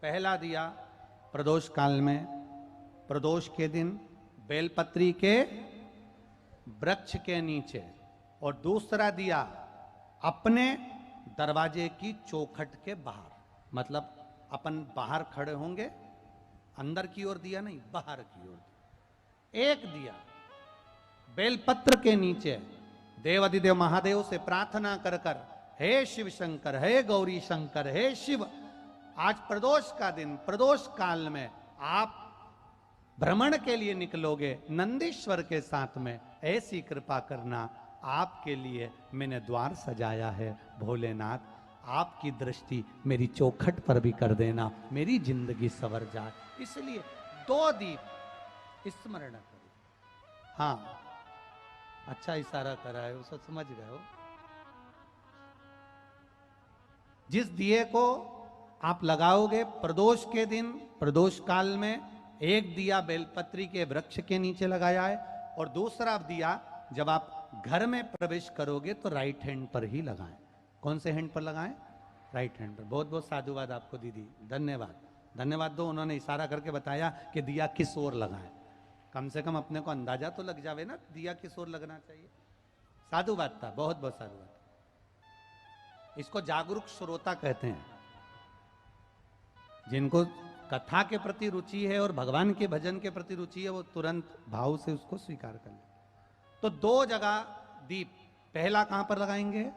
पहला दिया प्रदोष काल में, प्रदोष के दिन बेलपत्री के वृक्ष के नीचे, और दूसरा दिया अपने दरवाजे की चौखट के बाहर, मतलब अपन बाहर खड़े होंगे, अंदर की ओर दिया नहीं, बाहर की ओर। एक दिया बेलपत्र के नीचे देवाधिदेव महादेव से प्रार्थना कर कर, हे शिव शंकर, हे गौरी शंकर, हे शिव, आज प्रदोष का दिन, प्रदोष काल में आप भ्रमण के लिए निकलोगे नंदीश्वर के साथ में, ऐसी कृपा करना, आपके लिए मैंने द्वार सजाया है भोलेनाथ, आपकी दृष्टि मेरी चौखट पर भी कर देना, मेरी जिंदगी संवर जाए। इसलिए 2 दीप स्मरण करो। हाँ, अच्छा इशारा करा है, उसे समझ गए हो। जिस दिए को आप लगाओगे प्रदोष के दिन, प्रदोष काल में, एक दिया बेलपत्री के वृक्ष के नीचे लगाया है, और दूसरा दिया जब आप घर में प्रवेश करोगे तो राइट हैंड पर ही लगाएं। कौन से हैंड पर लगाएं? राइट हैंड पर। बहुत बहुत साधुवाद आपको दीदी, धन्यवाद। धन्यवाद दो, उन्होंने इशारा करके बताया कि दिया किस ओर लगाएं। कम से कम अपने को अंदाजा तो लग जावे ना दिया किस ओर लगना चाहिए। साधुवाद था, बहुत बहुत साधुवाद। इसको जागरूक श्रोता कहते हैं, जिनको कथा के प्रति रुचि है और भगवान के भजन के प्रति रुचि है, वो तुरंत भाव से उसको स्वीकार कर ले। तो दो जगह दीप, पहला कहां पर लगाएंगे?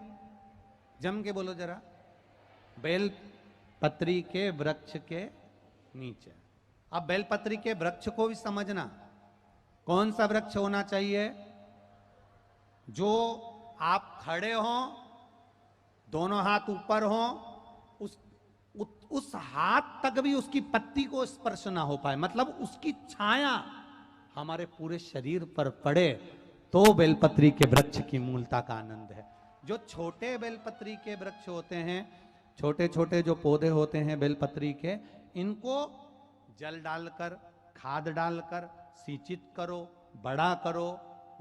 जम के बोलो जरा। बेलपत्री के वृक्ष के नीचे। अब बेलपत्री के वृक्ष को भी समझना, कौन सा वृक्ष होना चाहिए? जो आप खड़े हो, दोनों हाथ ऊपर हो, उस हाथ तक भी उसकी पत्ती को स्पर्श ना हो पाए, मतलब उसकी छाया हमारे पूरे शरीर पर पड़े, तो बेलपत्री के वृक्ष की मूलता का आनंद है। जो छोटे बेलपत्री के वृक्ष होते हैं, छोटे छोटे जो पौधे होते हैं बेलपत्री के, इनको जल डालकर, खाद डालकर सिंचित करो, बड़ा करो,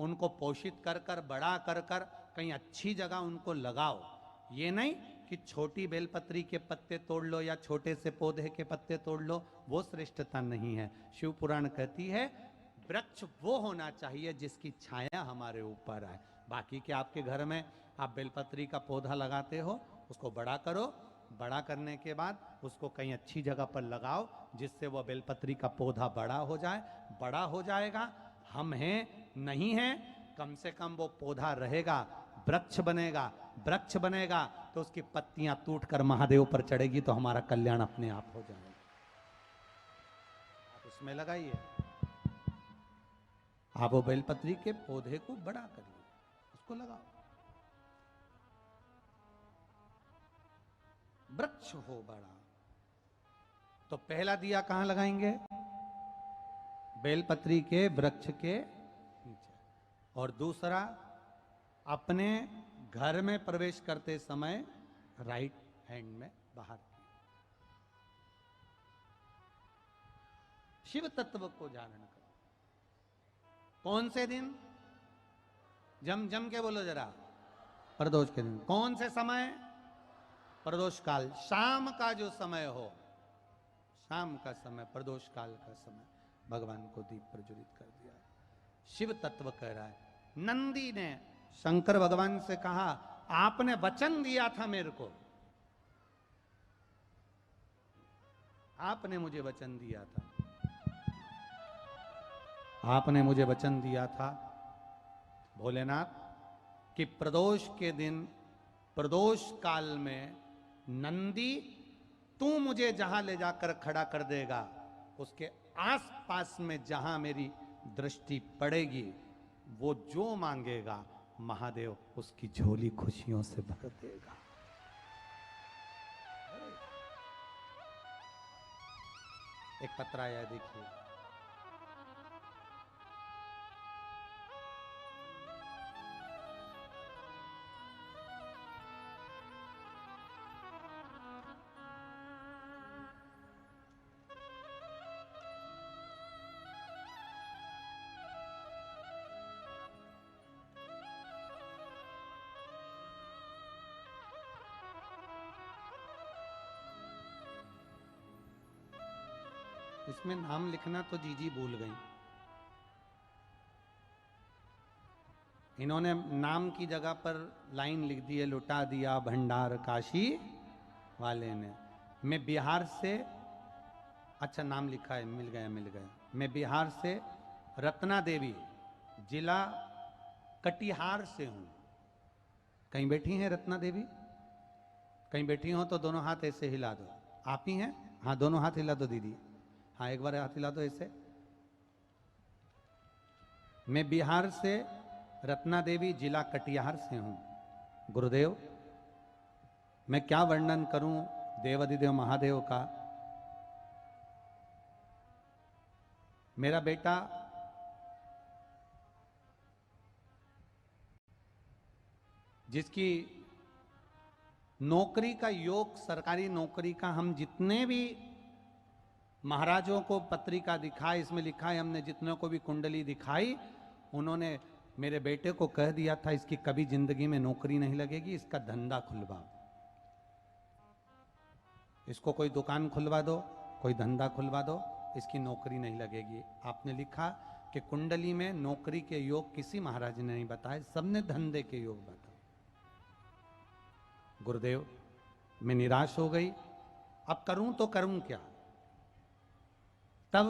उनको पोषित कर कर, बड़ा कर कर कहीं अच्छी जगह उनको लगाओ। ये नहीं कि छोटी बेलपत्री के पत्ते तोड़ लो या छोटे से पौधे के पत्ते तोड़ लो, वो श्रेष्ठता नहीं है। शिव पुराण कहती है वृक्ष वो होना चाहिए जिसकी छाया हमारे ऊपर आए। बाकी के आपके घर में आप बेलपत्री का पौधा लगाते हो, उसको बड़ा करो, बड़ा करने के बाद उसको कहीं अच्छी जगह पर लगाओ जिससे वह बेलपत्री का पौधा बड़ा हो जाए। बड़ा हो जाएगा, हम हैं नहीं हैं, कम से कम वो पौधा रहेगा, वृक्ष बनेगा। वृक्ष बनेगा तो उसकी पत्तियां टूटकर महादेव पर चढ़ेगी, तो हमारा कल्याण अपने आप हो जाएगा। आप उसमें लगाइए, आप वो बेलपत्री के पौधे को बड़ा करिए, उसको लगाओ, वृक्ष हो बड़ा। तो पहला दिया कहां लगाएंगे? बेलपत्री के वृक्ष के नीचे। और दूसरा, अपने घर में प्रवेश करते समय राइट हैंड में बाहर। शिव तत्व को जान कर। कौन से दिन? जम के बोलो जरा। प्रदोष के दिन। कौन से समय? प्रदोष काल, शाम का जो समय हो, शाम का समय, प्रदोष काल का समय, भगवान को दीप प्रज्वलित कर दिया। शिव तत्व कह रहा है। नंदी ने शंकर भगवान से कहा, आपने वचन दिया था मेरे को, आपने मुझे वचन दिया था, आपने मुझे वचन दिया था भोलेनाथ कि प्रदोष के दिन, प्रदोष काल में नंदी तू मुझे जहां ले जाकर खड़ा कर देगा, उसके आसपास में जहां मेरी दृष्टि पड़ेगी, वो जो मांगेगा महादेव उसकी झोली खुशियों से भर देगा। एक पत्र आया, देखिए। इसमें नाम लिखना तो जीजी भूल गई। इन्होंने नाम की जगह पर लाइन लिख दी है, लुटा दिया भंडार काशी वाले ने। मैं बिहार से, अच्छा नाम लिखा है, मिल गया मिल गया। मैं बिहार से रत्ना देवी, जिला कटिहार से हूं। कहीं बैठी हैं रत्ना देवी? कहीं बैठी हो तो दोनों हाथ ऐसे हिला दो। आप ही हैं? हाँ, दोनों हाथ हिला दो दीदी। हाँ, एक बार हाथ हिला दो ऐसे। मैं बिहार से रत्ना देवी, जिला कटिहार से हूं। गुरुदेव, मैं क्या वर्णन करूं देवाधिदेव महादेव का। मेरा बेटा जिसकी नौकरी का योग, सरकारी नौकरी का, हम जितने भी महाराजों को पत्रिका दिखाई, इसमें लिखा है, हमने जितने को भी कुंडली दिखाई, उन्होंने मेरे बेटे को कह दिया था इसकी कभी जिंदगी में नौकरी नहीं लगेगी, इसका धंधा खुलवाओ, इसको कोई दुकान खुलवा दो, कोई धंधा खुलवा दो, इसकी नौकरी नहीं लगेगी। आपने लिखा कि कुंडली में नौकरी के योग किसी महाराज ने नहीं बताए, सबने धंधे के योग बताए। गुरुदेव, मैं निराश हो गई, अब करूं तो करूं क्या। तब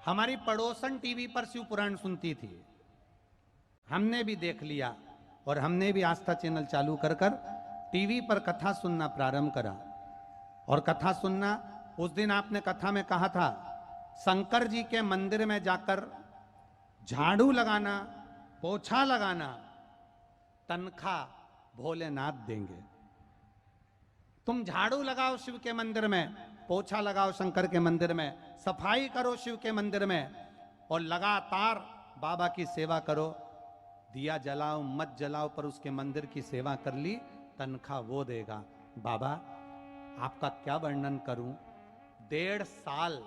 हमारी पड़ोसन टीवी पर शिव पुराण सुनती थी, हमने भी देख लिया और हमने भी आस्था चैनल चालू कर कर टीवी पर कथा सुनना प्रारंभ करा। और कथा सुनना, उस दिन आपने कथा में कहा था, शंकर जी के मंदिर में जाकर झाड़ू लगाना, पोछा लगाना, तनख्वाह भोलेनाथ देंगे। तुम झाड़ू लगाओ शिव के मंदिर में, पोछा लगाओ शंकर के मंदिर में, सफाई करो शिव के मंदिर में, और लगातार बाबा की सेवा करो, दिया जलाओ मत जलाओ पर उसके मंदिर की सेवा कर ली, तनख्वाह वो देगा। बाबा, आपका क्या वर्णन करूं, 1.5 साल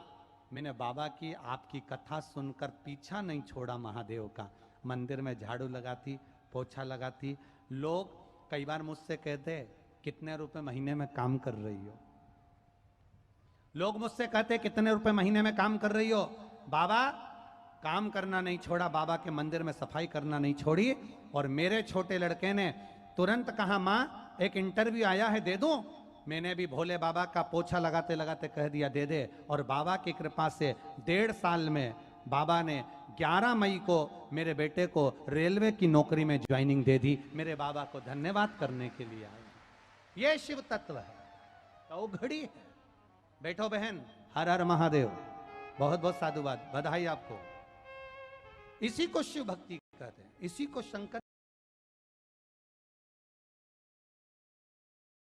मैंने बाबा की आपकी कथा सुनकर पीछा नहीं छोड़ा महादेव का। मंदिर में झाड़ू लगाती, पोछा लगाती। लोग कई बार मुझसे कहते, कितने रुपए महीने में काम कर रही हो। लोग मुझसे कहते, कितने रुपए महीने में काम कर रही हो। बाबा, काम करना नहीं छोड़ा, बाबा के मंदिर में सफाई करना नहीं छोड़ी। और मेरे छोटे लड़के ने तुरंत कहा, मां एक इंटरव्यू आया है, दे दूं। मैंने भी भोले बाबा का पोछा लगाते लगाते कह दिया, दे दे। और बाबा की कृपा से 1.5 साल में बाबा ने 11 मई को मेरे बेटे को रेलवे की नौकरी में ज्वाइनिंग दे दी। मेरे बाबा को धन्यवाद करने के लिए आए। ये शिव तत्व है, तो घड़ी है। बैठो बहन, हर हर महादेव, बहुत बहुत साधुवाद, बधाई आपको। इसी को शिव भक्ति कहते हैं, इसी को शंकर